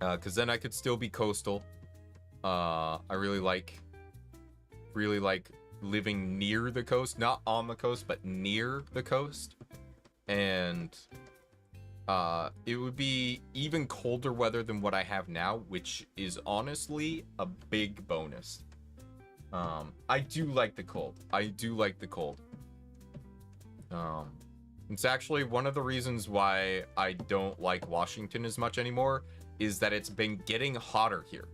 Cause then I could still be coastal. I really like living near the coast, not on the coast, but near the coast. And it would be even colder weather than what I have now, which is honestly a big bonus. I do like the cold. It's actually one of the reasons why I don't like Washington as much anymore, is that it's been getting hotter here.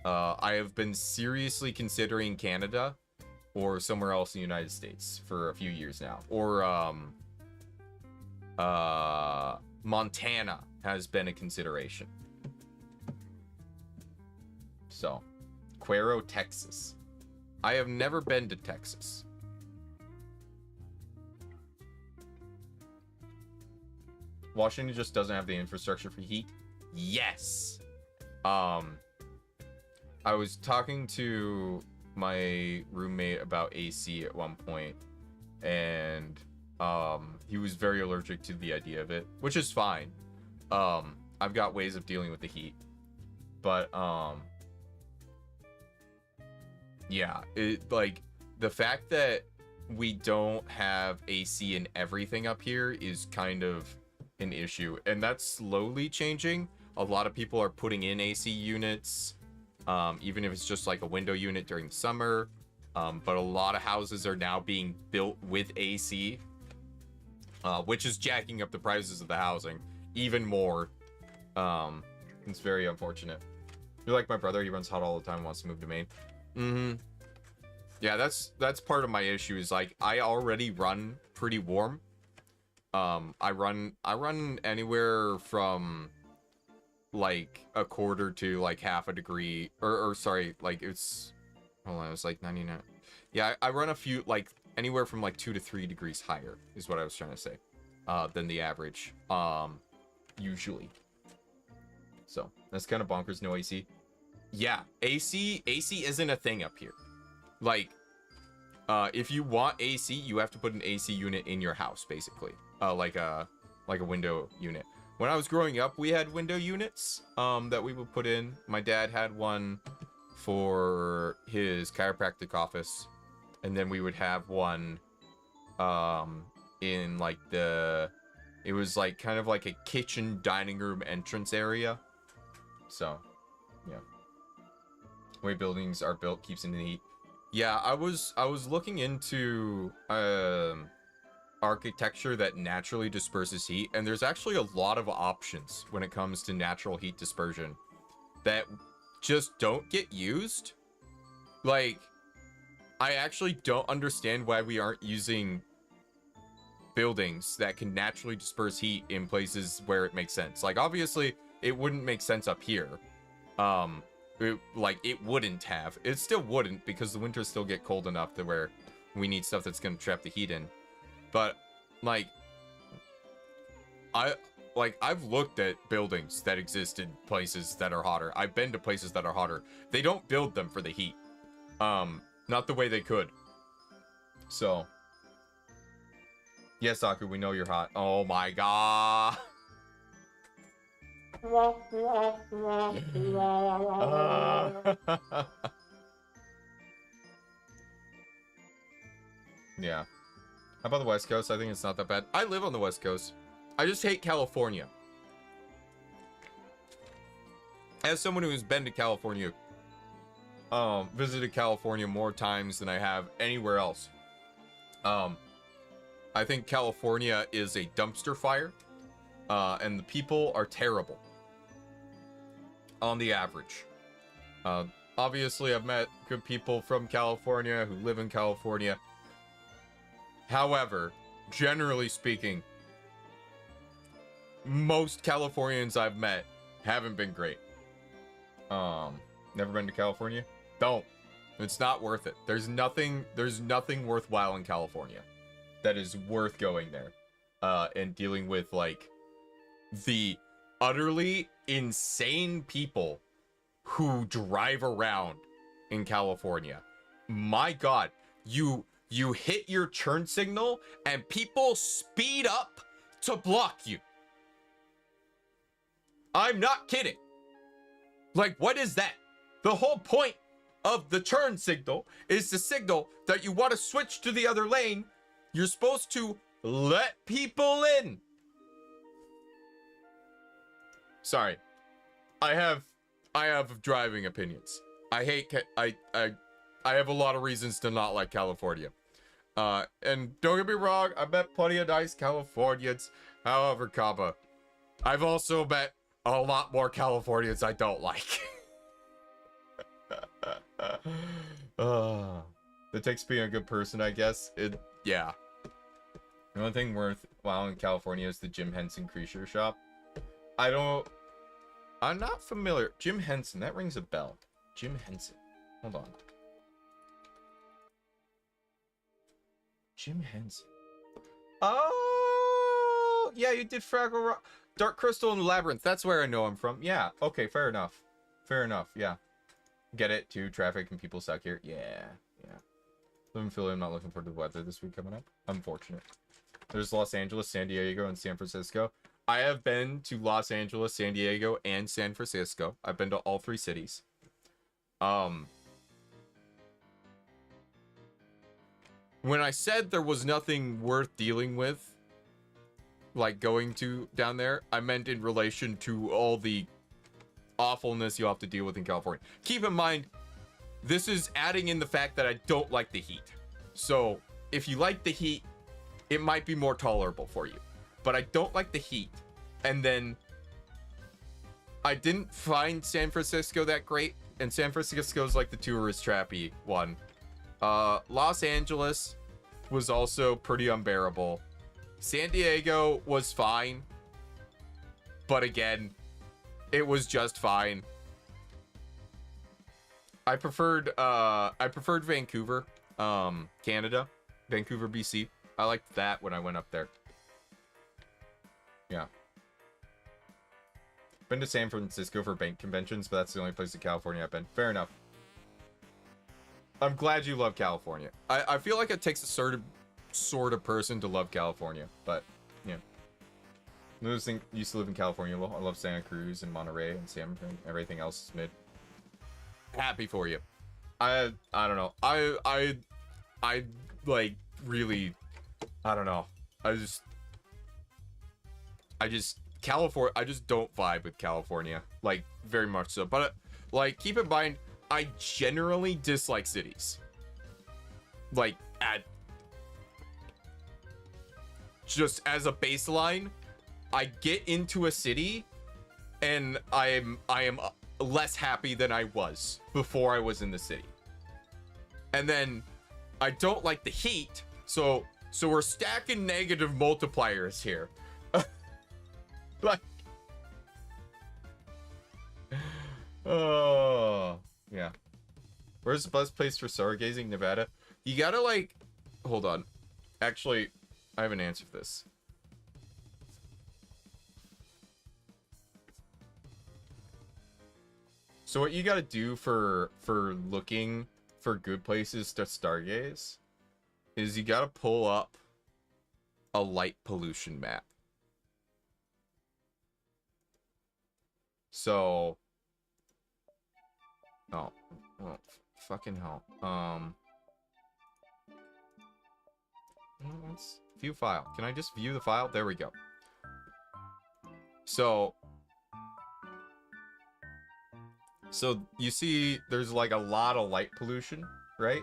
I have been seriously considering Canada or somewhere else in the United States for a few years now. Or Montana has been a consideration. So, Cuero, Texas. I have never been to Texas. Washington just doesn't have the infrastructure for heat. Yes. I was talking to my roommate about AC at one point, and he was very allergic to the idea of it, which is fine. I've got ways of dealing with the heat, but yeah, it, like, the fact that we don't have AC in everything up here is kind of an issue, and that's slowly changing. A lot of people are putting in AC units, even if it's just like a window unit during the summer. But a lot of houses are now being built with AC, which is jacking up the prices of the housing even more. It's very unfortunate. You're like my brother, he runs hot all the time, wants to move to Maine. Yeah, that's part of my issue, is like I already run pretty warm. I run anywhere from like a quarter to like half a degree, or sorry, like it's, hold on, it was like 99. Yeah, I run a few, like anywhere from like 2 to 3 degrees higher is what I was trying to say, than the average, usually. So that's kind of bonkers. No AC. Yeah, AC isn't a thing up here. Like, if you want AC, you have to put an AC unit in your house, basically, like a window unit. When I was growing up, we had window units that we would put in. My dad had one for his chiropractic office, and then we would have one in like it was like kind of like a kitchen dining room entrance area. So yeah, the way buildings are built keeps in the heat. Yeah, I was looking into architecture that naturally disperses heat, and there's actually a lot of options when it comes to natural heat dispersion that just don't get used. Like, I actually don't understand why we aren't using buildings that can naturally disperse heat in places where it makes sense. Like, obviously it wouldn't make sense up here. It wouldn't have. It still wouldn't, because the winters still get cold enough to where we need stuff that's gonna trap the heat in. But like, I've looked at buildings that exist in places that are hotter. I've been to places that are hotter. They don't build them for the heat. Not the way they could. So, yes, Aku, we know you're hot. Oh my god. Yeah. How about the West Coast? I think it's not that bad. I live on the West Coast. I just hate California. As someone who's been to California, visited California more times than I have anywhere else, I think California is a dumpster fire, and the people are terrible on the average. Obviously, I've met good people from California who live in California. However, generally speaking, most Californians I've met haven't been great. Never been to California? Don't. It's not worth it. There's nothing worthwhile in California that is worth going there. And dealing with, like, the utterly insane people who drive around in California. My God, you hit your turn signal and people speed up to block you. I'm not kidding. Like, what is that? The whole point of the turn signal is to signal that you want to switch to the other lane. You're supposed to let people in. Sorry. I have driving opinions. I have a lot of reasons to not like California. And don't get me wrong, I met plenty of nice Californians. However, Kaba, I've also met a lot more Californians I don't like. It takes being a good person, I guess. Yeah. The only thing worthwhile in California is the Jim Henson Creature Shop. I'm not familiar. Jim Henson, that rings a bell. Jim Henson. Hold on. Jim Henson. Oh, yeah, you did Fraggle Rock. Dark Crystal and Labyrinth. That's where I know him from. Yeah. Okay, fair enough. Fair enough. Yeah. Get it, too. Traffic and people suck here. Yeah. Yeah. Live in Philly. I'm not looking forward to the weather this week coming up. Unfortunate. There's Los Angeles, San Diego, and San Francisco. I have been to Los Angeles, San Diego, and San Francisco. I've been to all three cities. When I said there was nothing worth dealing with, like going to down there, I meant in relation to all the awfulness you have to deal with in California. Keep in mind, this is adding in the fact that I don't like the heat. So if you like the heat, it might be more tolerable for you. But I don't like the heat. And then I didn't find San Francisco that great. And San Francisco's like the tourist trappy one. Los Angeles was also pretty unbearable. San Diego was fine. But again, it was just fine. I preferred Vancouver, Canada, Vancouver, BC. I liked that when I went up there. Yeah. Been to San Francisco for bank conventions, but that's the only place in California I've been. Fair enough. I'm glad you love California. I feel like it takes a certain sort of person to love California, but yeah. Used to live in California. I love Santa Cruz and Monterey and San Fran. Everything else is mid. Happy for you. I don't know. I like really, I don't know. I just California. I just don't vibe with California, like very much so. But like, keep in mind, I generally dislike cities. Like just as a baseline, I get into a city, and I am less happy than I was before I was in the city. And then I don't like the heat, so we're stacking negative multipliers here. Like, oh yeah. Where's the best place for stargazing? Nevada. You gotta like, hold on. Actually, I have an answer for this. So what you gotta do for looking for good places to stargaze is you gotta pull up a light pollution map. So, oh, well, fucking hell. Let's view file. Can I just view the file? There we go. So you see there's like a lot of light pollution, right?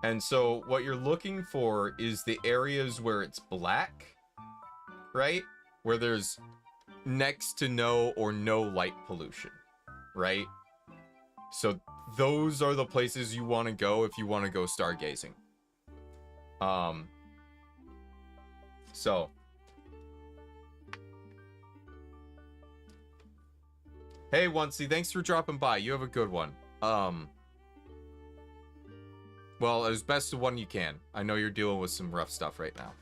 And so what you're looking for is the areas where it's black, right? Where there's next to no or no light pollution, right? So those are the places you want to go if you want to go stargazing. So hey Oncey, thanks for dropping by. You have a good one. Well, as best of one you can. I know you're dealing with some rough stuff right now.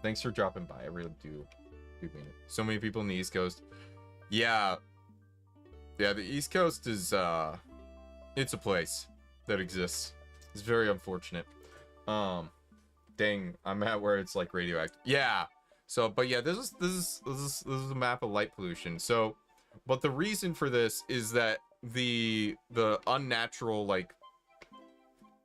Thanks for dropping by. I really do mean it. So many people in the East Coast. Yeah, the East Coast is it's a place that exists. It's very unfortunate. Dang, I'm at where it's like radioactive. Yeah. So, but yeah, this is a map of light pollution. So, but the reason for this is that the unnatural like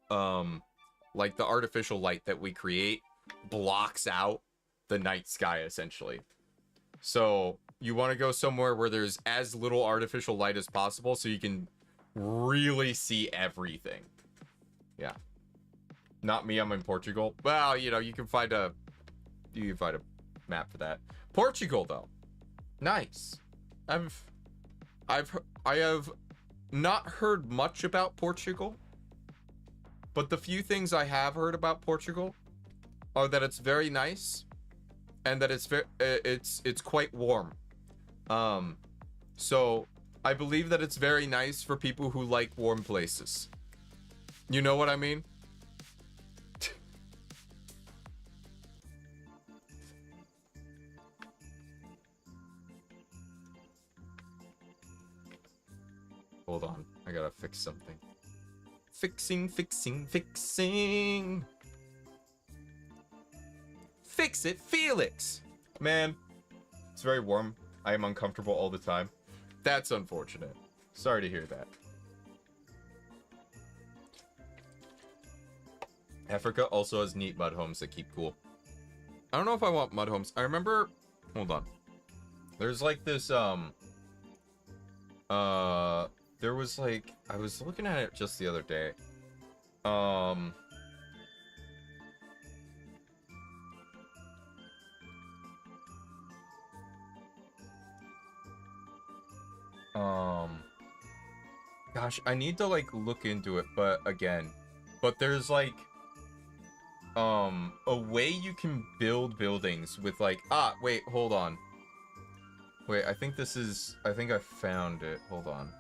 the artificial light that we create blocks out the night sky essentially. So you want to go somewhere where there's as little artificial light as possible so you can really see everything. Yeah. Not me, I'm in Portugal. Well, you know, you can find a map for that. Portugal though. Nice. I have not heard much about Portugal, but the few things I have heard about Portugal are that it's very nice and that it's quite warm. So I believe that it's very nice for people who like warm places. You know what I mean? Hold on, I gotta fix something. Fixing. Fix it, Felix! Man, it's very warm. I am uncomfortable all the time. That's unfortunate. Sorry to hear that. Africa also has neat mud homes that keep cool. I don't know if I want mud homes. I remember... Hold on. There's like this, there was like... I was looking at it just the other day. Gosh, I need to like look into it, but there's like a way you can build buildings with like wait, hold on. Wait, I think I found it. Hold on.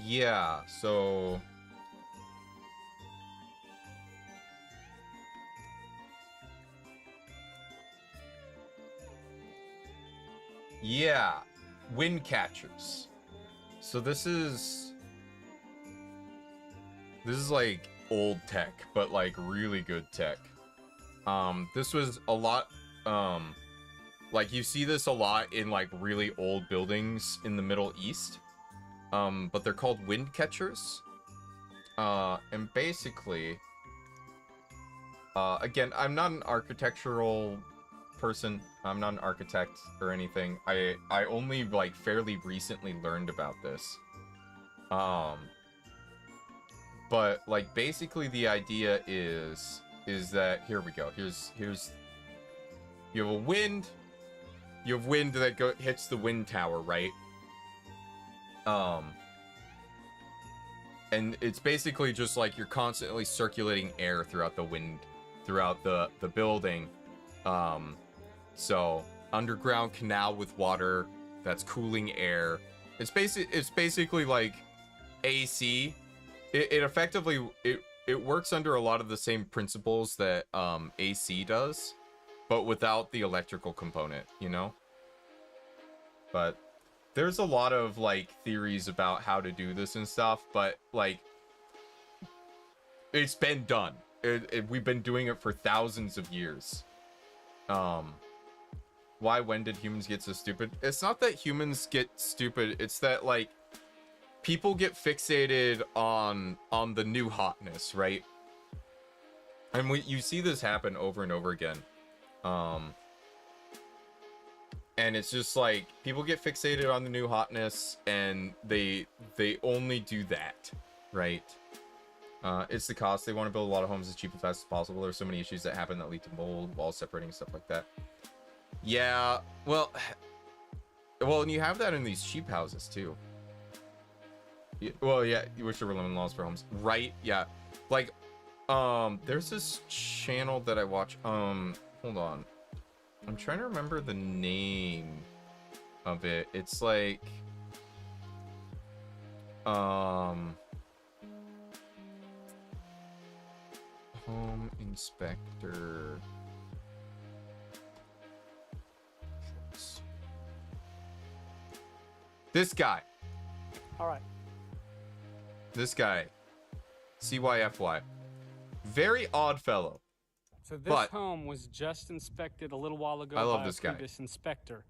Yeah, so yeah, wind catchers. So this is like old tech, but like really good tech. This was a lot, like you see this a lot in like really old buildings in the Middle East. But they're called wind catchers. And basically, again, I'm not an architectural person. I'm not an architect or anything. I only like fairly recently learned about this. But like basically the idea is that here we go. Here's you have a wind. You have wind that hits the wind tower, right? And it's basically just like you're constantly circulating air throughout the wind, throughout the building. So underground canal with water that's cooling air. It's basically like AC. It effectively it works under a lot of the same principles that AC does, but without the electrical component, you know? But there's a lot of like theories about how to do this and stuff, but like it's been done. We've been doing it for thousands of years. When did humans get so stupid? It's not that humans get stupid, it's that like people get fixated on the new hotness, right? And you see this happen over and over again. And it's just like people get fixated on the new hotness and they only do that, right? It's the cost. They want to build a lot of homes as cheap and fast as possible. There's so many issues that happen that lead to mold, walls separating, stuff like that. Yeah, well, and you have that in these cheap houses too. Well, yeah, you wish there were lemon laws for homes, right? Yeah, like, there's this channel that I watch. Hold on, I'm trying to remember the name of it. It's like, home inspector. This guy. All right. This guy. CYFY. Very odd fellow. So this home was just inspected a little while ago by a previous inspector.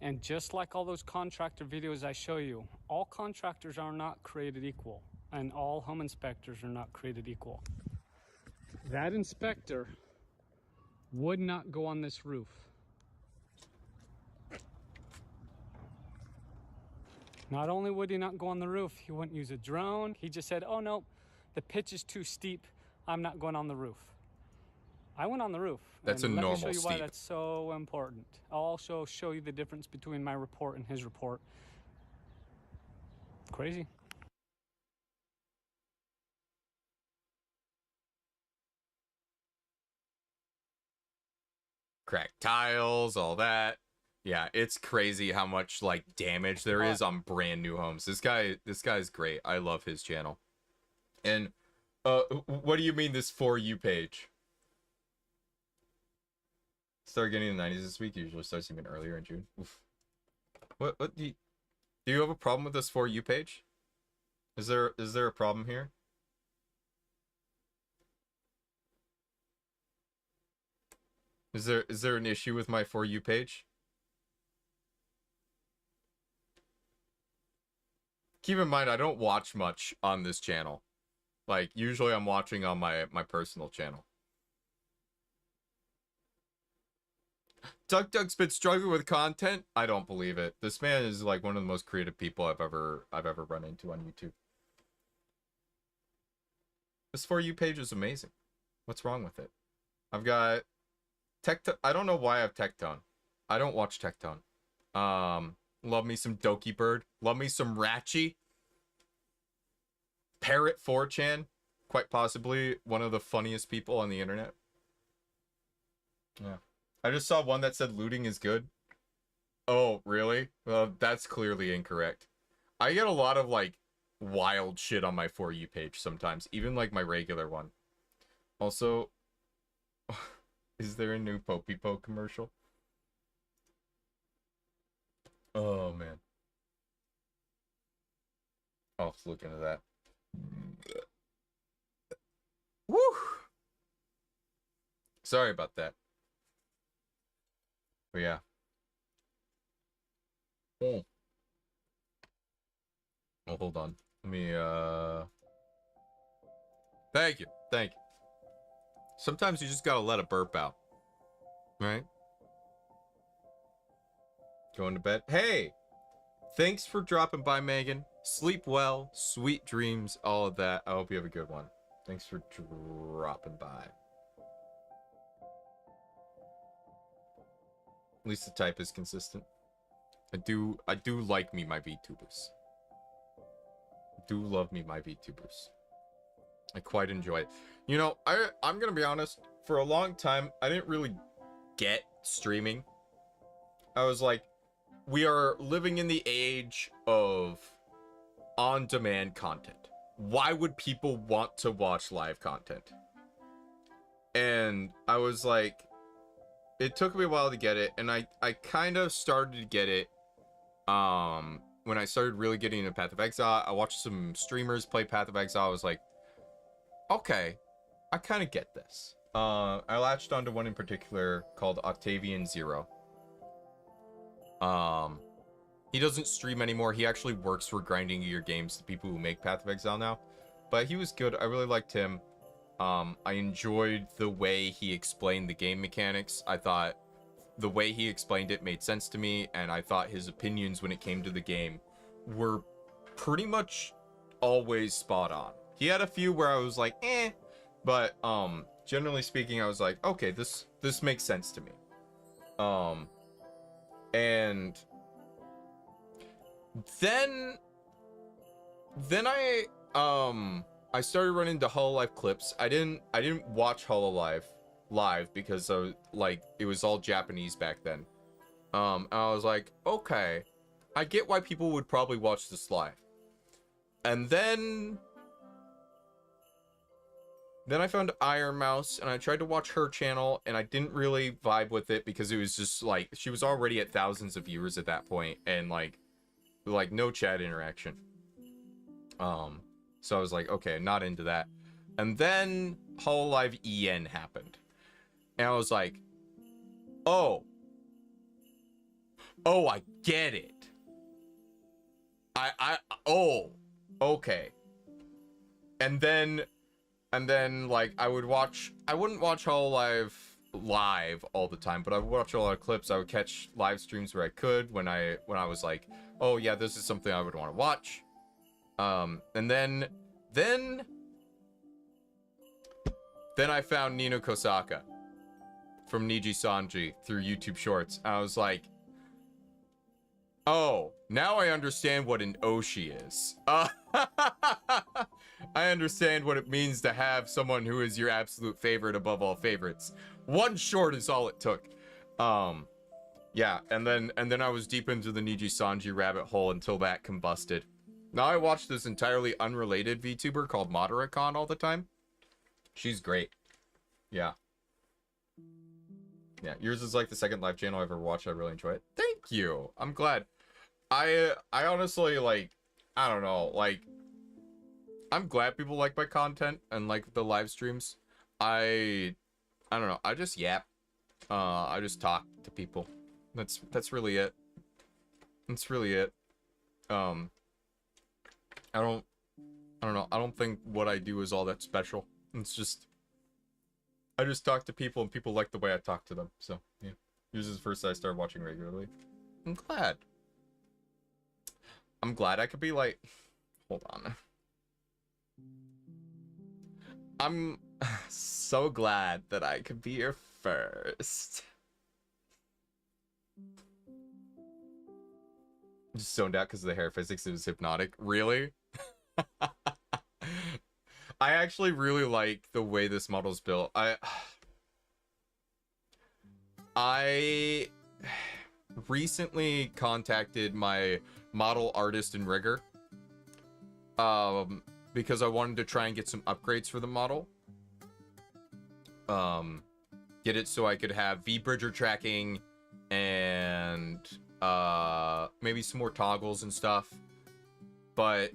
And just like all those contractor videos I show you, all contractors are not created equal, and all home inspectors are not created equal. That inspector would not go on this roof. Not only would he not go on the roof, he wouldn't use a drone. He just said, oh no, the pitch is too steep. I'm not going on the roof. I went on the roof. That's a normal steep. Let me show you why that's so important. I'll also show you the difference between my report and his report. Crazy. Cracked tiles, all that. Yeah, it's crazy how much like damage there is on brand new homes. This guy's great. I love his channel. And what do you mean this For You page? Started getting in the 90s this week. Usually starts even earlier in June. Oof. What do you have a problem with this For You page? Is there a problem here? Is there an issue with my For You page? Keep in mind, I don't watch much on this channel. Like, usually I'm watching on my personal channel. Doug's been struggling with content? I don't believe it. This man is like one of the most creative people I've ever run into on YouTube. This For You page is amazing. What's wrong with it? I've got I don't know why I have Tectone. I don't watch Tectone. Love me some Doki Bird. Love me some Ratchy. Parrot 4chan. Quite possibly one of the funniest people on the internet. Yeah. I just saw one that said looting is good. Oh, really? Well, that's clearly incorrect. I get a lot of, like, wild shit on my For You page sometimes. Even, like, my regular one. Also, is there a new Poppy-Po commercial? Oh, man. I'll have to look into that. Woo! Sorry about that. But yeah. Oh, hold on. Let me, Thank you. Thank you. Sometimes you just gotta let a burp out. Right? Going to bed. Hey! Thanks for dropping by, Megan. Sleep well, sweet dreams, all of that. I hope you have a good one. Thanks for dropping by. At least the type is consistent. I do like me my VTubers. I do love me my VTubers. I quite enjoy it. You know, I'm gonna be honest, for a long time, I didn't really get streaming. I was like, we are living in the age of on-demand content. Why would people want to watch live content? And I was like, it took me a while to get it, and I kind of started to get it when I started really getting into Path of Exile. I watched some streamers play Path of Exile. I was like, okay, I kind of get this. I latched onto one in particular called Octavian Zero. He doesn't stream anymore. He actually works for Grinding Your Games, the people who make Path of Exile now. But he was good. I really liked him. I enjoyed the way he explained the game mechanics. I thought the way he explained it made sense to me, and I thought his opinions when it came to the game were pretty much always spot on. He had a few where I was like, eh, but generally speaking, I was like, okay, this makes sense to me. And then I started running into Hololive clips. I didn't watch Hololive live because like it was all Japanese back then. And I was like, okay, I get why people would probably watch this live. And then I found Iron Mouse and I tried to watch her channel and I didn't really vibe with it because it was just like she was already at thousands of viewers at that point and like no chat interaction. So I was like, okay, not into that. And then Hololive EN happened. And I was like, oh, I get it. Oh, okay. And then like I wouldn't watch Hololive live all the time, but I would watch a lot of clips. I would catch live streams where I could when I was like, oh yeah, this is something I would want to watch. And then I found Nino Kosaka from Niji Sanji through YouTube Shorts. I was like, oh, now I understand what an Oshi is. I understand what it means to have someone who is your absolute favorite above all favorites. One short is all it took. Yeah, and then I was deep into the Niji Sanji rabbit hole until that combusted. Now I watch this entirely unrelated VTuber called Modericon all the time. She's great. Yeah. Yeah, yours is like the second live channel I ever watched. I really enjoy it. Thank you. I'm glad. I honestly, like, I don't know, like, I'm glad people like my content and like the live streams. I don't know, I just yap. I just talk to people. That's really it. That's really it. I don't know. I don't think what I do is all that special. It's just, I just talk to people and people like the way I talk to them. So, yeah. Yours is the first I started watching regularly. I'm glad. I'm glad I could be like, hold on. I'm so glad that I could be your first. Just zoned out because of the hair physics. It was hypnotic. Really? I actually really like the way this model's built. I recently contacted my model artist and rigger because I wanted to try and get some upgrades for the model. Get it so I could have V-bridger tracking and maybe some more toggles and stuff. But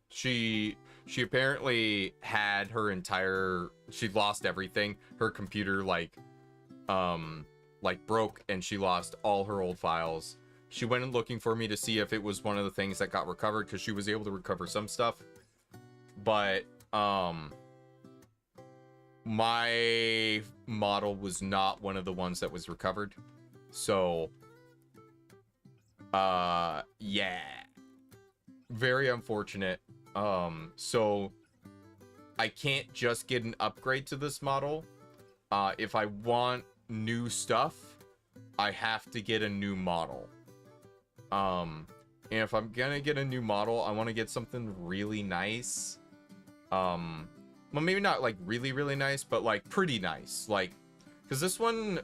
she apparently had her entire, she lost everything. Her computer like broke and she lost all her old files. She went in looking for me to see if it was one of the things that got recovered, because she was able to recover some stuff. But my model was not one of the ones that was recovered. So yeah, very unfortunate. So I can't just get an upgrade to this model. If I want new stuff, I have to get a new model. And if I'm gonna get a new model, I want to get something really nice. Well, maybe not like really, really nice, but like pretty nice. Like, because this one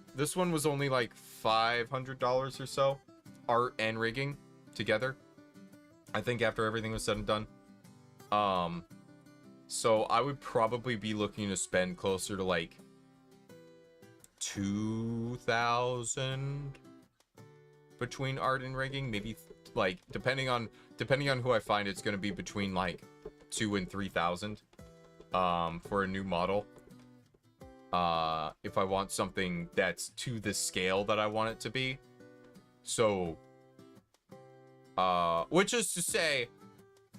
was only like $500 or so, art and rigging together. I think after everything was said and done. So I would probably be looking to spend closer to like 2,000 between art and rigging. Maybe like depending on who I find, it's going to be between like 2,000 and 3,000 for a new model. If I want something that's to the scale that I want it to be. So which is to say,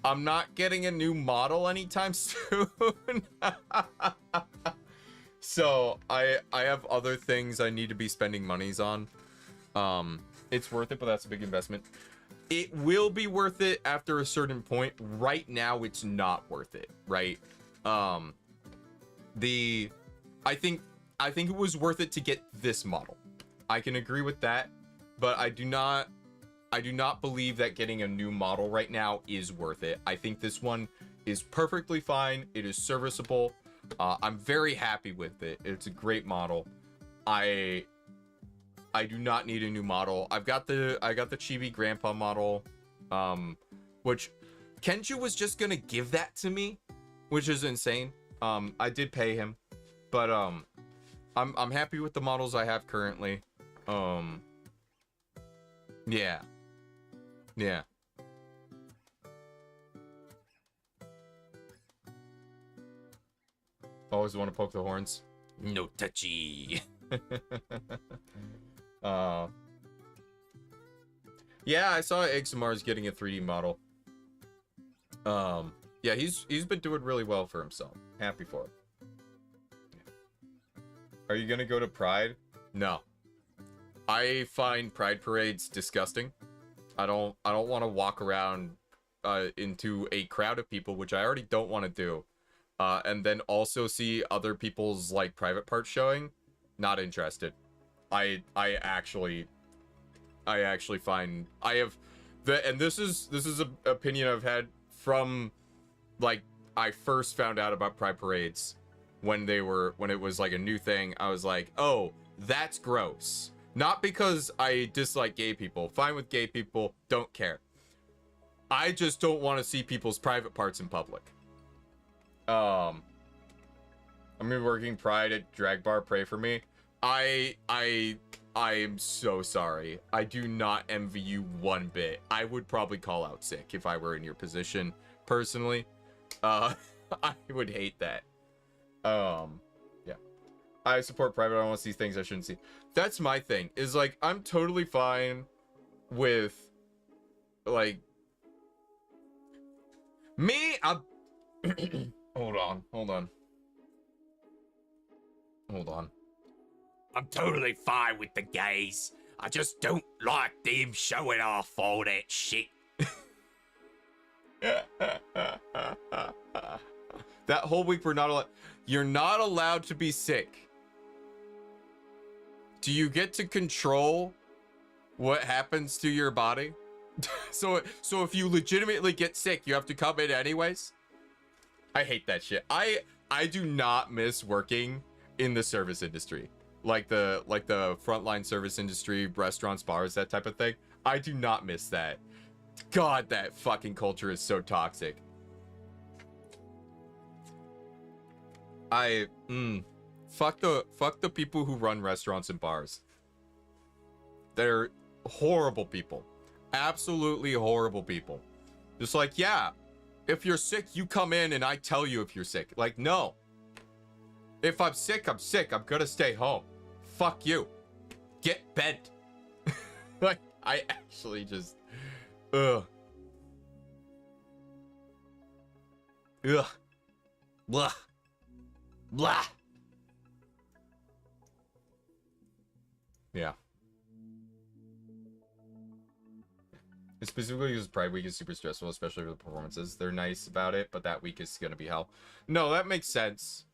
I'm not getting a new model anytime soon. So I have other things I need to be spending monies on. It's worth it, but that's a big investment. It will be worth it after a certain point. Right now, it's not worth it, right? I think it was worth it to get this model. I can agree with that, but I do not do not believe that getting a new model right now is worth it. I think this one is perfectly fine. It is serviceable. I'm very happy with it. It's a great model. I do not need a new model. I got the chibi grandpa model, which Kenju was just gonna give that to me, which is insane. I did pay him, but I'm happy with the models I have currently. Yeah. Always want to poke the horns. No touchy. Yeah, I saw Examar's getting a 3D model. Yeah, he's been doing really well for himself. Happy for him. Are you gonna go to Pride? No. I find Pride parades disgusting. I don't want to walk around into a crowd of people, which I already don't want to do. And then also see other people's like private parts showing. Not interested. I actually find I have and this is an opinion I've had from like I first found out about Pride parades when it was like a new thing. I was like, oh, that's gross. Not because I dislike gay people. Fine with gay people, don't care. I just don't want to see people's private parts in public. I'm working Pride at Drag Bar. Pray for me. I am so sorry. I do not envy you one bit. I would probably call out sick if I were in your position, personally. I would hate that. Yeah. I support private. I don't want to see things I shouldn't see. That's my thing. Is like I'm totally fine with like me. Hold on. I'm totally fine with the gays. I just don't like them showing off all that shit. That whole week we're not allowed. You're not allowed to be sick. Do you get to control what happens to your body? So if you legitimately get sick, you have to come in anyways? I hate that shit. I do not miss working in the service industry. Like the frontline service industry, restaurants, bars, that type of thing. I do not miss that. God, that fucking culture is so toxic. Fuck the people who run restaurants and bars. They're horrible people. Absolutely horrible people. Just like, yeah, if you're sick, you come in and I tell you if you're sick. Like, no. If I'm sick, I'm sick. I'm gonna stay home. Fuck you. Get bent. Like, I actually just... Ugh. Blah. Blah. Yeah. It specifically because Pride Week is super stressful, especially for the performances. They're nice about it, but that week is gonna be hell. No, that makes sense.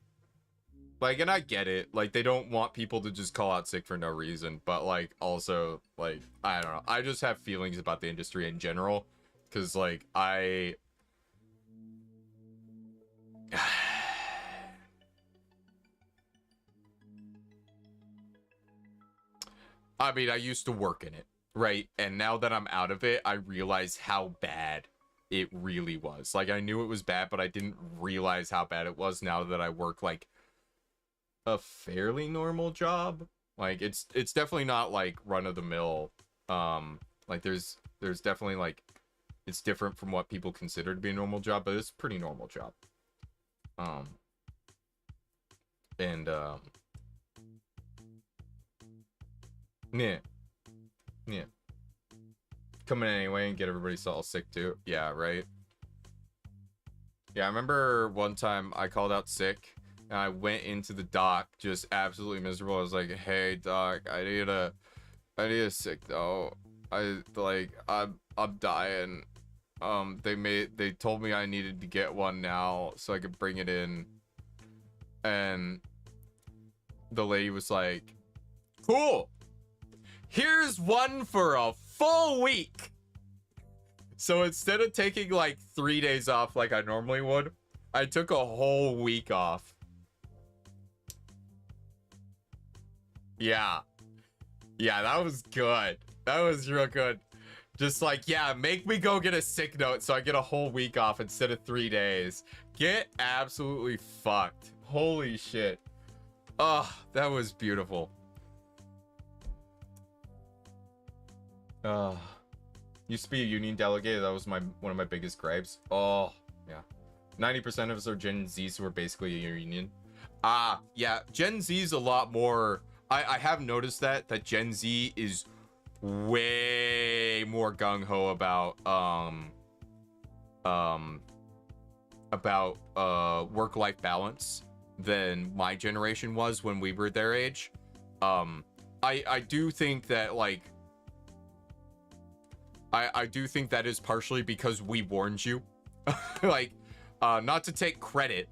Like, and I get it. Like, they don't want people to just call out sick for no reason. But, like, also, like, I don't know. I just have feelings about the industry in general. Because, like, I mean, I used to work in it, right? And now that I'm out of it, I realize how bad it really was. Like, I knew it was bad, but I didn't realize how bad it was now that I work, like, a fairly normal job. Like, it's definitely not, like, run-of-the-mill. Like, there's definitely, like, it's different from what people consider to be a normal job, but it's a pretty normal job. Yeah. Come in anyway and get everybody all sick too. Yeah, right. Yeah, I remember one time I called out sick and I went into the doc just absolutely miserable. I was like, "Hey doc, I need a sick though. I'm dying. They told me I needed to get one now so I could bring it in." And the lady was like, "Cool. Here's one for a full week. So instead of taking like 3 days off like I normally would, I took a whole week off. Yeah. Yeah, that was good. That was real good. Just like, yeah, make me go get a sick note so I get a whole week off instead of 3 days. Get absolutely fucked. Holy shit. Oh, that was beautiful. Used to be a union delegate. That was one of my biggest gripes. Oh, yeah. 90% of us are Gen Zs who are basically a union. Yeah, Gen Z is a lot more. I have noticed that Gen Z is way more gung-ho about work-life balance than my generation was when we were their age. I do think that like I do think that is partially because we warned you. Like not to take credit,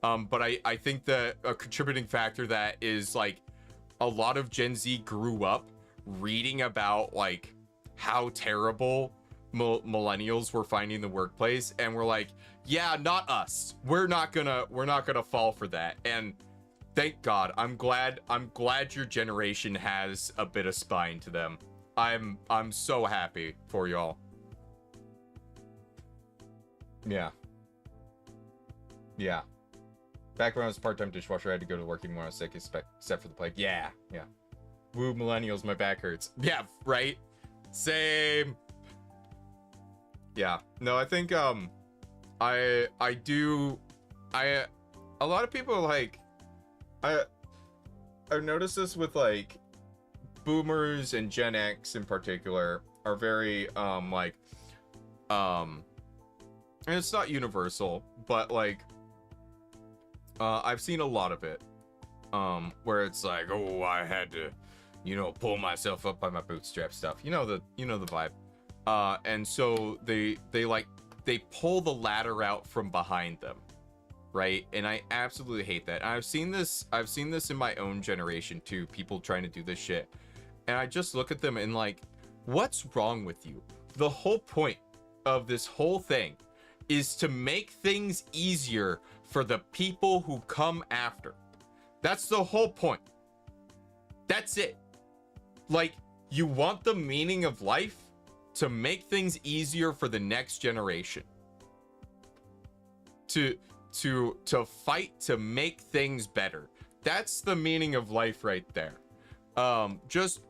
but I think that a contributing factor that is like a lot of Gen Z grew up reading about like how terrible millennials were finding the workplace, and we're like, yeah, not us. We're not gonna fall for that. And thank God, I'm glad your generation has a bit of spine to them. I'm so happy for y'all. Yeah. Yeah. Back when I was part-time dishwasher, I had to go to work even when I was sick, except for the plague. Yeah, yeah. Woo, millennials, my back hurts. Yeah, right? Same. Yeah. No, I think, a lot of people, like, I've noticed this with, like, boomers and Gen X in particular are very, and it's not universal, but, like, I've seen a lot of it, where it's like, oh, I had to, pull myself up by my bootstrap stuff. You know the vibe. And so they pull the ladder out from behind them, right? And I absolutely hate that. And I've seen this in my own generation too, people trying to do this shit. And I just look at them and like, what's wrong with you? The whole point of this whole thing is to make things easier for the people who come after. That's the whole point. That's it. Like, you want the meaning of life to make things easier for the next generation. To fight to make things better. That's the meaning of life right there. Just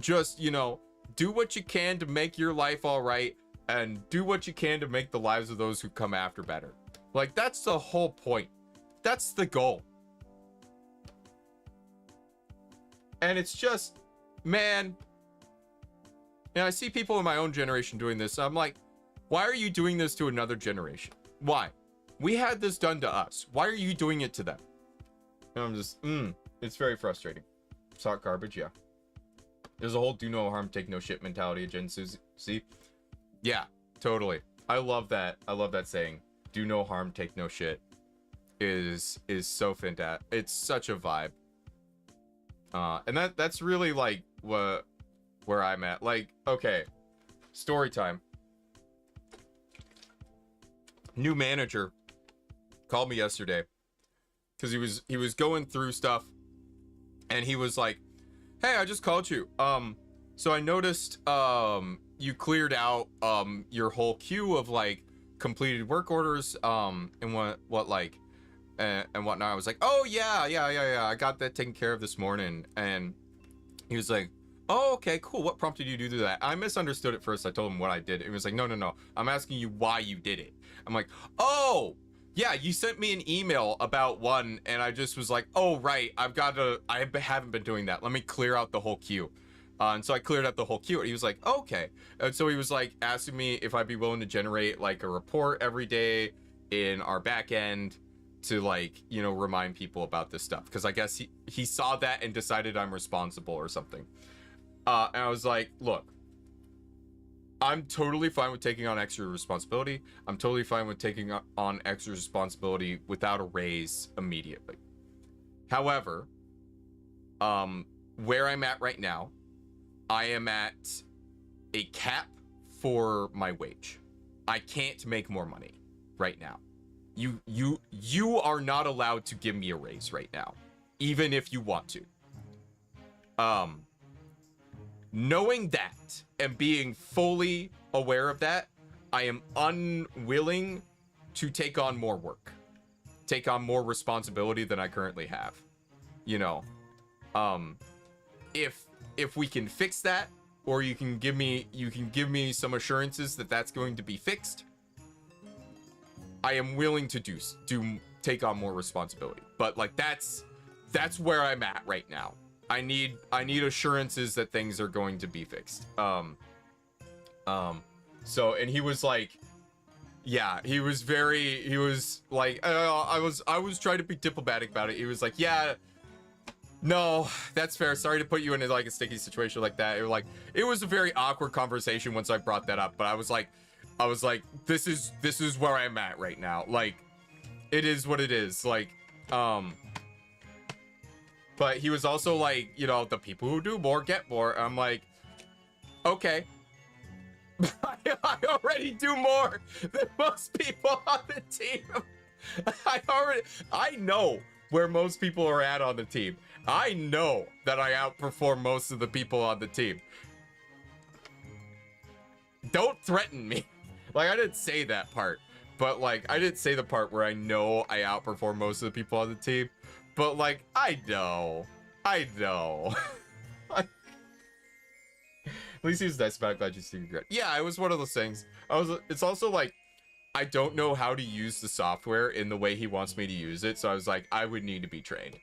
do what you can to make your life all right, and do what you can to make the lives of those who come after better. Like, that's the whole point. That's the goal. And it's just, man, I see people in my own generation doing this. I'm like, why are you doing this to another generation? Why? We had this done to us. Why are you doing it to them? And I'm just, it's very frustrating. Sock garbage, yeah. There's a whole do no harm, take no shit mentality of Gen Z. Yeah, totally. I love that. I love that saying. Do no harm, take no shit. Is so fantastic. It's such a vibe. And that's really like where I'm at. Like, okay, story time. New manager called me yesterday because he was going through stuff, and he was like, hey, I just called you. So I noticed you cleared out your whole queue of like completed work orders and what like and whatnot. I was like, oh yeah, I got that taken care of this morning. And he was like, oh, okay, cool. What prompted you to do that? I misunderstood at first. I told him what I did. He was like, no, I'm asking you why you did it. I'm like, oh yeah, you sent me an email about one, and I just was like, oh right, I haven't been doing that. Let me clear out the whole queue. And so I cleared out the whole queue, and he was like, okay. And so he was like asking me if I'd be willing to generate like a report every day in our back end to like, remind people about this stuff. Cause I guess he saw that and decided I'm responsible or something. And I was like, look, I'm totally fine with taking on extra responsibility. I'm totally fine with taking on extra responsibility without a raise immediately. However, where I'm at right now, I am at a cap for my wage. I can't make more money right now. You are not allowed to give me a raise right now, even if you want to. Knowing that and being fully aware of that, I am unwilling to take on more work, take on more responsibility than I currently have. You know, if we can fix that, or you can give me some assurances that that's going to be fixed, I am willing to take on more responsibility. But like that's where I'm at right now. I need assurances that things are going to be fixed. So, and he was like, yeah, he was like, I was trying to be diplomatic about it. He was like, yeah, no, that's fair. Sorry to put you in like a sticky situation like that. It was a very awkward conversation once I brought that up, but I was like, this is where I'm at right now. Like, it is what it is. Like, but he was also like, you know, the people who do more get more. I'm like, okay. I already do more than most people on the team. I know where most people are at on the team. I know that I outperform most of the people on the team. Don't threaten me. Like, I didn't say that part, but like, I didn't say the part where I know I outperform most of the people on the team, but like, I know. At least he was nice about it. Glad you see regret. Yeah, it was one of those things. It's also like, I don't know how to use the software in the way he wants me to use it. So I was like, I would need to be trained.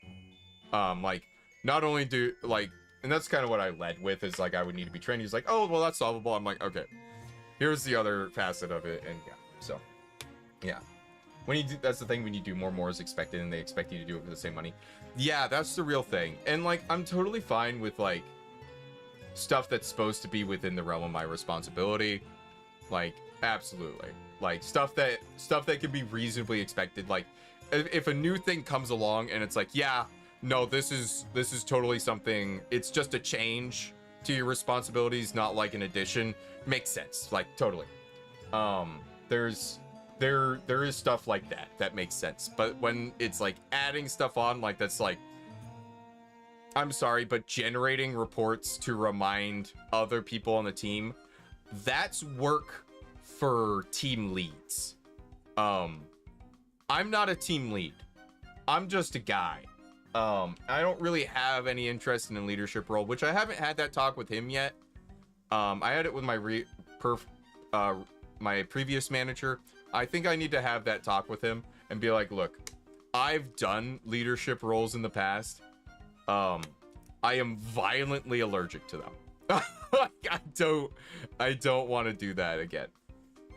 Like, not only do, like, and that's kind of what I led with, is like, I would need to be trained. He's like, oh, well, that's solvable. I'm like, okay, here's the other facet of it. And yeah, so, yeah. When you do, that's the thing, when you do more is expected, and they expect you to do it for the same money. Yeah, that's the real thing. And like, I'm totally fine with like stuff that's supposed to be within the realm of my responsibility. Like, absolutely. Like, stuff that can be reasonably expected. Like, if a new thing comes along and it's like, yeah, no, this is totally something, it's just a change to your responsibilities, not like an addition, makes sense. Like, totally. There is stuff like that makes sense. But when it's like adding stuff on, like, that's like, I'm sorry, but generating reports to remind other people on the team, that's work for team leads. I'm not a team lead. I'm just a guy. I don't really have any interest in a leadership role, which I haven't had that talk with him yet. I had it with my previous manager. I think I need to have that talk with him and be like, look, I've done leadership roles in the past. I am violently allergic to them. Like, I don't want to do that again.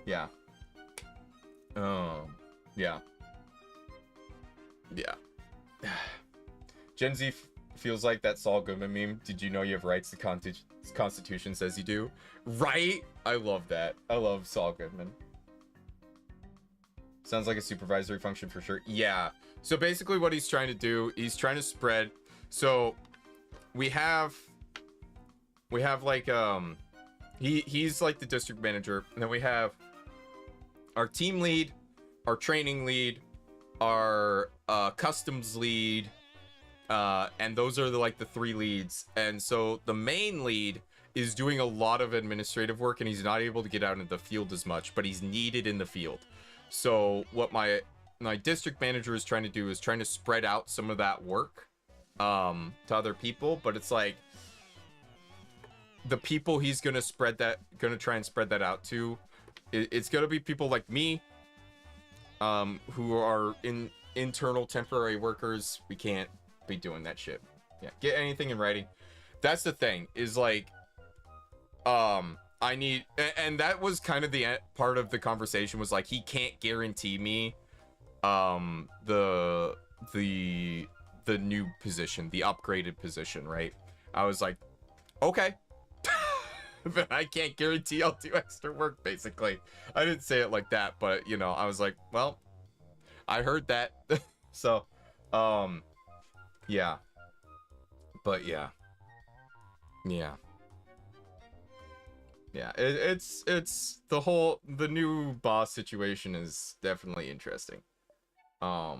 Yeah. Yeah. Gen Z feels like that Saul Goodman meme. Did you know you have rights? The Constitution says you do. Right? I love that. I love Saul Goodman. Sounds like a supervisory function for sure. Yeah. So basically what he's trying to do, he's trying to spread. So we have like, he's like the district manager. And then we have our team lead, our training lead, our customs lead, and those are like the three leads. And so the main lead is doing a lot of administrative work, and he's not able to get out into the field as much, but he's needed in the field. So what my district manager is trying to do is trying to spread out some of that work to other people, but it's like the people he's gonna try and spread that out to, it's gonna be people like me, who are internal temporary workers. We can't be doing that shit. Yeah, get anything in writing. That's the thing, is like, I need, and that was kind of the part of the conversation, was like, he can't guarantee me the new position, the upgraded position, right? I was like, okay. But I can't guarantee I'll do extra work, basically. I didn't say it like that, but you know, I was like, well, I heard that. So yeah, but yeah, Yeah, it's the new boss situation is definitely interesting. Yeah,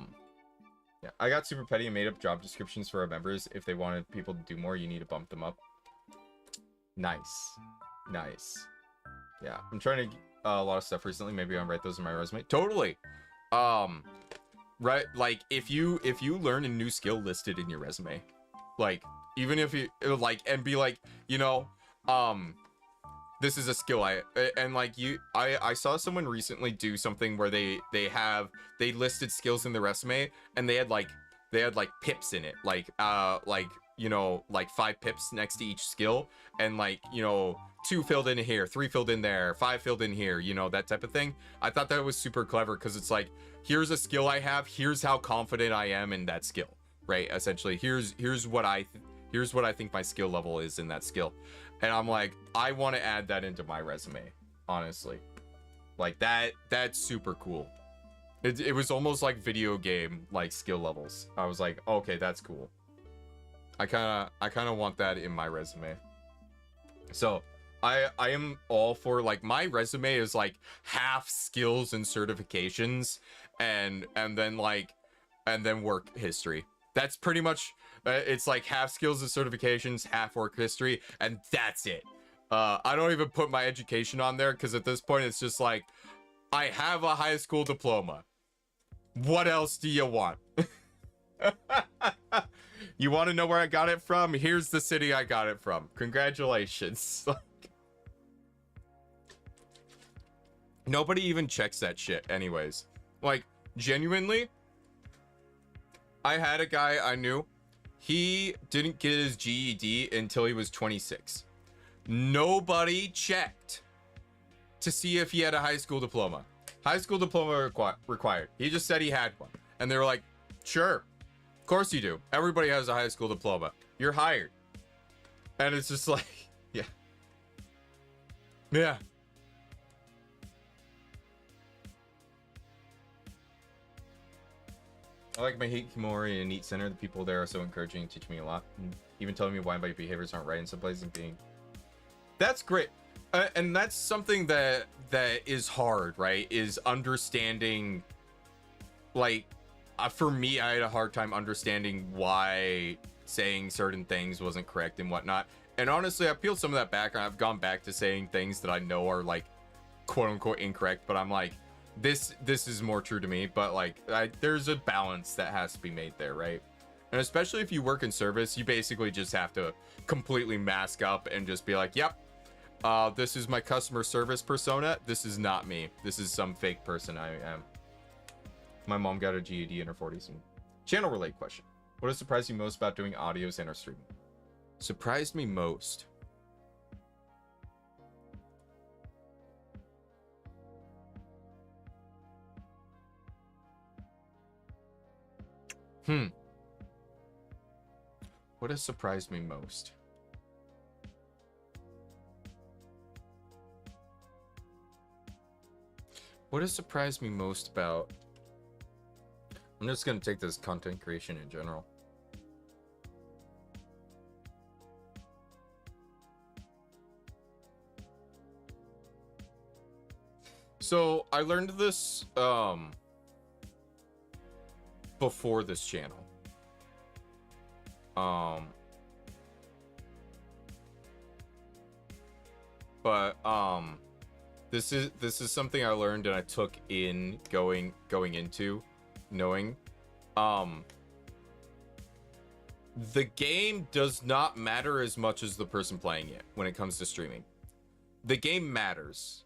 I got super petty and made up job descriptions for our members. If they wanted people to do more, you need to bump them up. Nice. Yeah, I'm trying to a lot of stuff recently. Maybe I'll write those in my resume. Totally. Right, like if you learn a new skill listed in your resume, like even if you like and be like, you know, this is a skill I saw someone recently do something where they listed skills in the resume and they had like pips in it, like you know, like 5 pips next to each skill, and like, you know, 2 filled in here, 3 filled in there, 5 filled in here, you know, that type of thing. I thought that was super clever because it's like, here's a skill I have, here's how confident I am in that skill, right? Essentially, here's what I think my skill level is in that skill. And I'm like, I want to add that into my resume, honestly. Like that's super cool. It was almost like video game like skill levels. I was like, okay, that's cool. I kind of want that in my resume. So I am all for, like, my resume is like half skills and certifications and then work history. That's pretty much it's like half skills and certifications, half work history, and that's it. I don't even put my education on there because at this point it's just like, I have a high school diploma. What else do you want? You want to know where I got it from? Here's the city I got it from. Congratulations. Nobody even checks that shit anyways. Like, genuinely, I had a guy I knew. He didn't get his GED until he was 26. Nobody checked to see if he had a high school diploma. High school diploma required. He just said he had one. And they were like, sure. Of course you do. Everybody has a high school diploma. You're hired. And it's just like, yeah. Yeah. I like my Hikikomori and Eat Center. The people there are so encouraging and teach me a lot. Even telling me why my behaviors aren't right in some places and being... That's great. And that's something that is hard, right? Is understanding, like, for me, I had a hard time understanding why saying certain things wasn't correct and whatnot. And honestly, I peeled some of that back, and I've gone back to saying things that I know are, like, quote-unquote incorrect, but I'm like, this is more true to me. But, like, there's a balance that has to be made there, right? And especially if you work in service, you basically just have to completely mask up and just be like, yep, this is my customer service persona. This is not me. This is some fake person I am. My mom got a GED in her 40s. And channel relate question. What has surprised you most about doing audios and or streaming? Surprised me most. What has surprised me most? What has surprised me most about... I'm just going to take this content creation in general. So, I learned this before this channel. This is something I learned and I took in going into knowing the game does not matter as much as the person playing it when it comes to streaming. The game matters.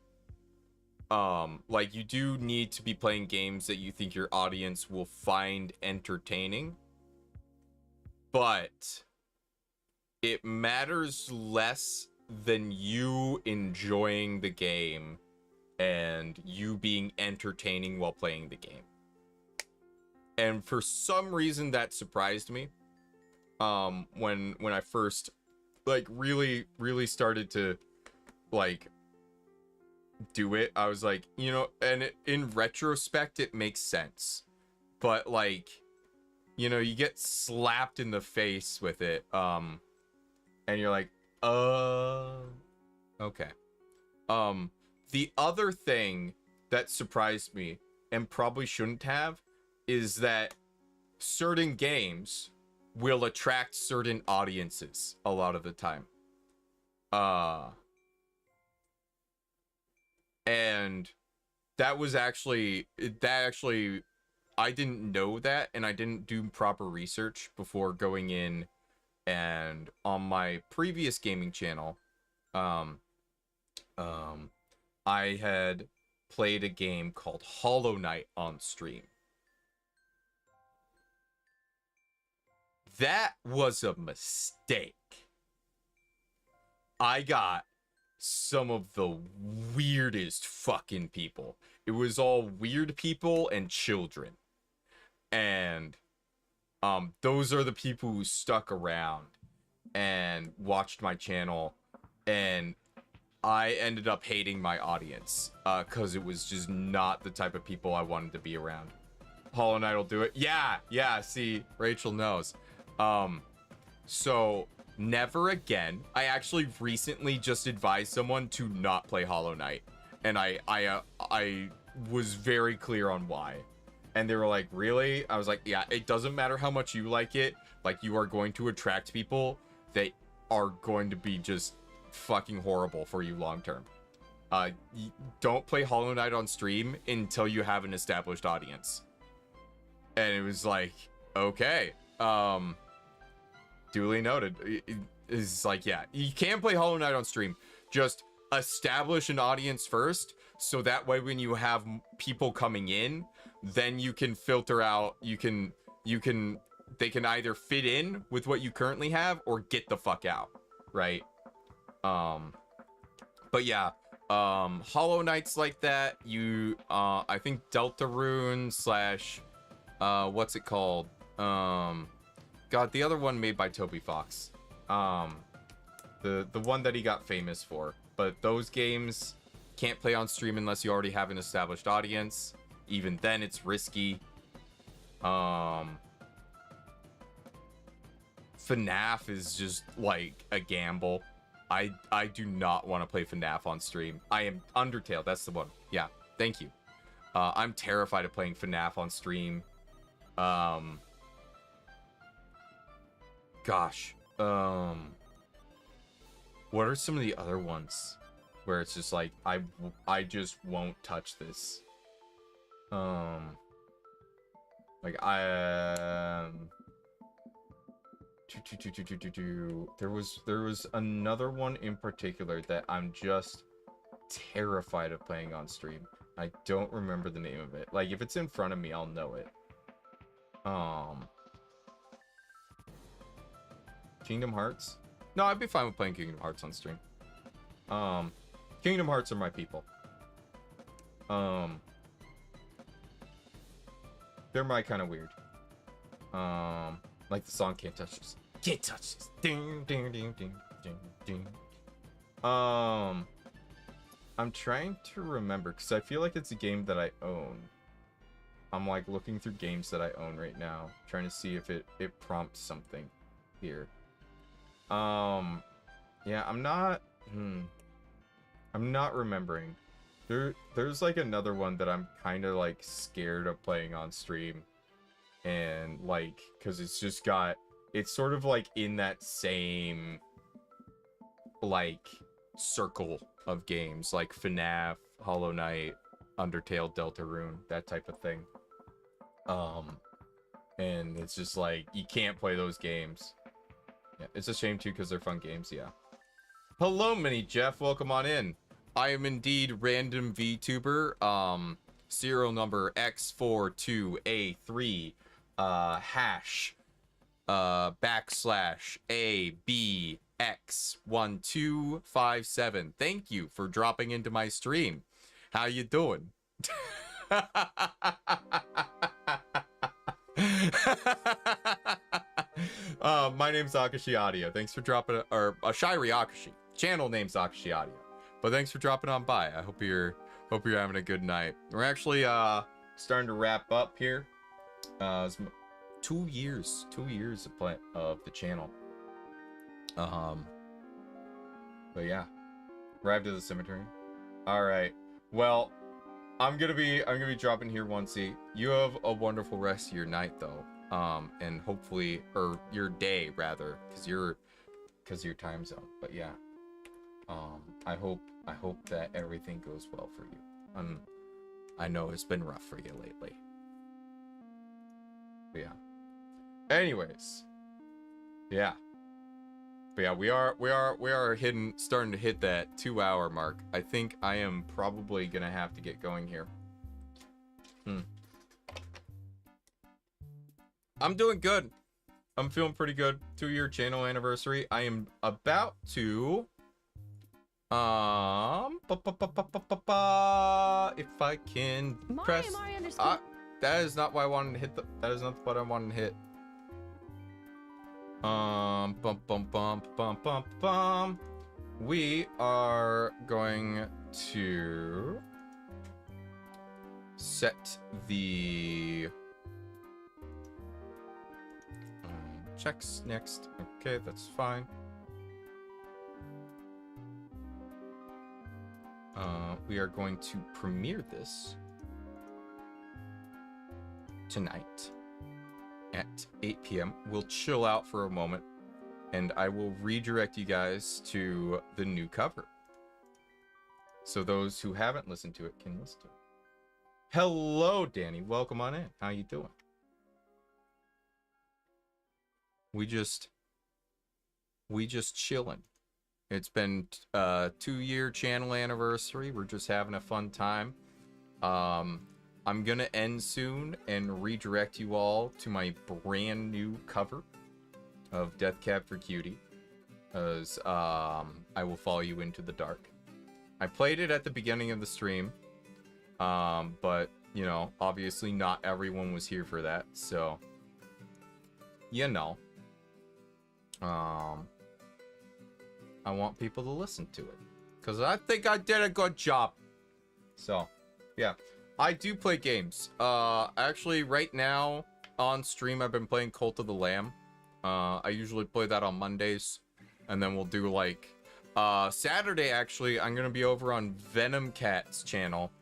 Like, you do need to be playing games that you think your audience will find entertaining, but it matters less than you enjoying the game and you being entertaining while playing the game. And for some reason that surprised me when I first, like, really started to, like, do it. I was like, you know, and in retrospect it makes sense, but, like, you know, you get slapped in the face with it and you're like, okay. The other thing that surprised me and probably shouldn't have is that certain games will attract certain audiences a lot of the time. And that actually I didn't know that, and I didn't do proper research before going in. And on my previous gaming channel, I had played a game called Hollow Knight on stream. That was a mistake. I got some of the weirdest fucking people. It was all weird people and children. And those are the people who stuck around and watched my channel, and I ended up hating my audience because it was just not the type of people I wanted to be around. Hollow Knight will do it. Yeah, see, Rachel knows. So never again. I actually recently just advised someone to not play Hollow Knight, and I was very clear on why. And they were like, really? I was like, yeah, it doesn't matter how much you like it. Like, you are going to attract people that are going to be just fucking horrible for you long term. Don't play Hollow Knight on stream until you have an established audience. And it was like, okay. Duly noted. It's like, yeah, you can play Hollow Knight on stream. Just establish an audience first, so that way when you have people coming in, then you can filter out, they can either fit in with what you currently have or get the fuck out, right? But yeah, Hollow Knights like that, I think Deltarune / what's it called? God, the other one made by Toby Fox. The one that he got famous for. But those games can't play on stream unless you already have an established audience. Even then, it's risky. FNAF is just like a gamble. I do not want to play FNAF on stream. I am Undertale. That's the one. Yeah, thank you. I'm terrified of playing FNAF on stream. Gosh. What are some of the other ones where it's just like I just won't touch this? Like there was another one in particular that I'm just terrified of playing on stream. I don't remember the name of it. Like, if it's in front of me, I'll know it. Kingdom Hearts? No, I'd be fine with playing Kingdom Hearts on stream. Kingdom Hearts are my people. They're my kind of weird. Like the song Can't Touch This. Can't touch this. Ding, ding, ding, ding, ding, ding. I'm trying to remember, because I feel like it's a game that I own. I'm like looking through games that I own right now, trying to see if it prompts something here. Yeah, I'm not remembering. There's like another one that I'm kind of like scared of playing on stream, and like, because it's sort of like in that same like circle of games, like FNAF, Hollow Knight, Undertale, Deltarune, that type of thing. And it's just like, you can't play those games. Yeah, it's a shame too, because they're fun games. Yeah. Hello, Mini Jeff. Welcome on in. I am indeed random VTuber. Serial number X42A3 hash /ABX1257. Thank you for dropping into my stream. How you doing? My name's Akashi Audio. Thanks for dropping, or Shiri Akashi. Channel name's Akashi Audio. But thanks for dropping on by. I hope you're having a good night. We're actually starting to wrap up here. It's 2 years of the channel. But yeah, arrived at the cemetery. All right. Well, I'm gonna be dropping here, Onesie. You have a wonderful rest of your night, though. And hopefully, or your day rather, because your time zone. But yeah. I hope that everything goes well for you. I know it's been rough for you lately. But yeah. Anyways. Yeah. But yeah, we are starting to hit that 2-hour mark. I think I am probably gonna have to get going here. I'm doing good. I'm feeling pretty good. 2-year channel anniversary. I am about to if I can press that is not what I wanted to hit. That is not what I wanted to hit. We are going to set the checks next. Okay, that's fine. We are going to premiere this tonight at 8 p.m. We'll chill out for a moment, and I will redirect you guys to the new cover, so those who haven't listened to it can listen to it. Hello, Danny. Welcome on in. How you doing? We just chilling. It's been 2-year channel anniversary. We're just having a fun time. I'm gonna end soon and redirect you all to my brand new cover of Death Cab for Cutie, as I will follow you into the dark. I played it at the beginning of the stream, but you know, obviously not everyone was here for that, so you know. I want people to listen to it, because I think I did a good job. So, yeah. I do play games. Actually, right now, on stream, I've been playing Cult of the Lamb. I usually play that on Mondays. And then we'll do, like... Saturday, actually, I'm going to be over on Venom Cat's channel.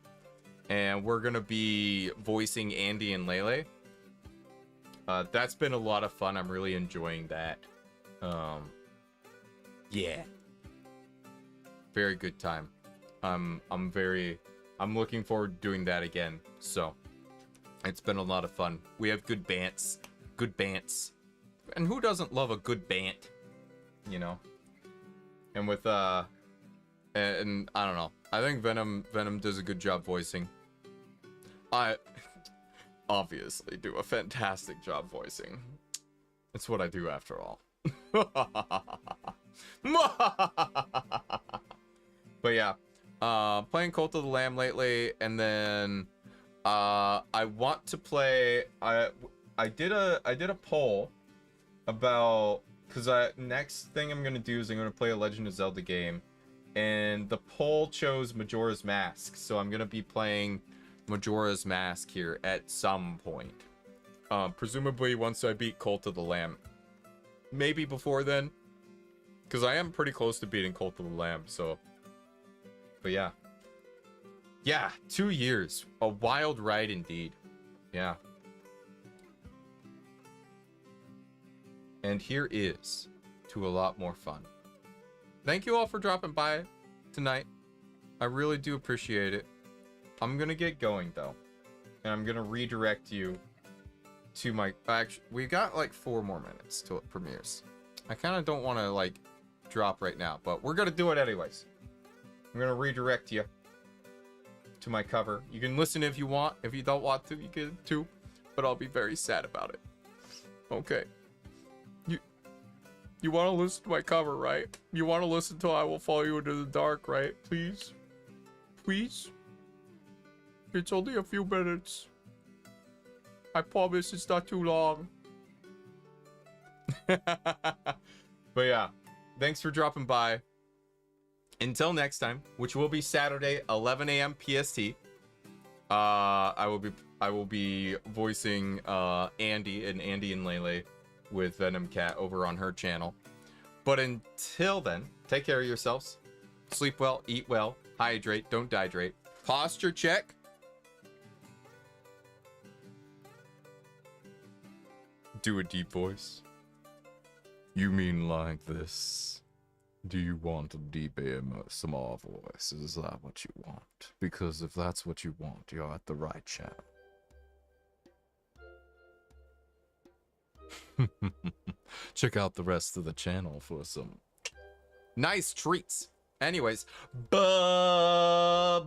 And we're going to be voicing Andy and Lele. That's been a lot of fun. I'm really enjoying that. Yeah. Very good time. I'm looking forward to doing that again. So it's been a lot of fun. We have good bants. Good bants. And who doesn't love a good bant? You know? And with and I don't know. I think Venom does a good job voicing. I obviously do a fantastic job voicing. It's what I do after all. But yeah, playing Cult of the Lamb lately, and then I want to play. I did a poll about, because next thing I'm gonna do is I'm gonna play a Legend of Zelda game, and the poll chose Majora's Mask, so I'm gonna be playing Majora's Mask here at some point, presumably once I beat Cult of the Lamb. Maybe before then, because I am pretty close to beating Cult of the Lamb, so. But yeah. Yeah, 2 years. A wild ride indeed. Yeah. And here is to a lot more fun. Thank you all for dropping by tonight. I really do appreciate it. I'm gonna get going though. And I'm gonna redirect you to my... Actually, we got like 4 more minutes till it premieres. I kind of don't want to like drop right now, but we're gonna do it anyways. I'm gonna redirect you to my cover. You can listen if you want. If you don't want to, you can too. But I'll be very sad about it. Okay. You want to listen to my cover, right? You want to listen to I Will Follow You Into the Dark, right? Please? Please? It's only a few minutes. I promise it's not too long. But yeah, thanks for dropping by. Until next time, which will be Saturday, 11 a.m. PST. I will be voicing Andy and Lele with Venom Cat over on her channel. But until then, take care of yourselves. Sleep well, eat well, Hydrate, don't dehydrate. Posture check. Do a deep voice. You mean like this? Do you want a deep ASMR voice? Is that what you want? Because if that's what you want, you're at the right channel. Check out the rest of the channel for some nice treats. Anyways, bye.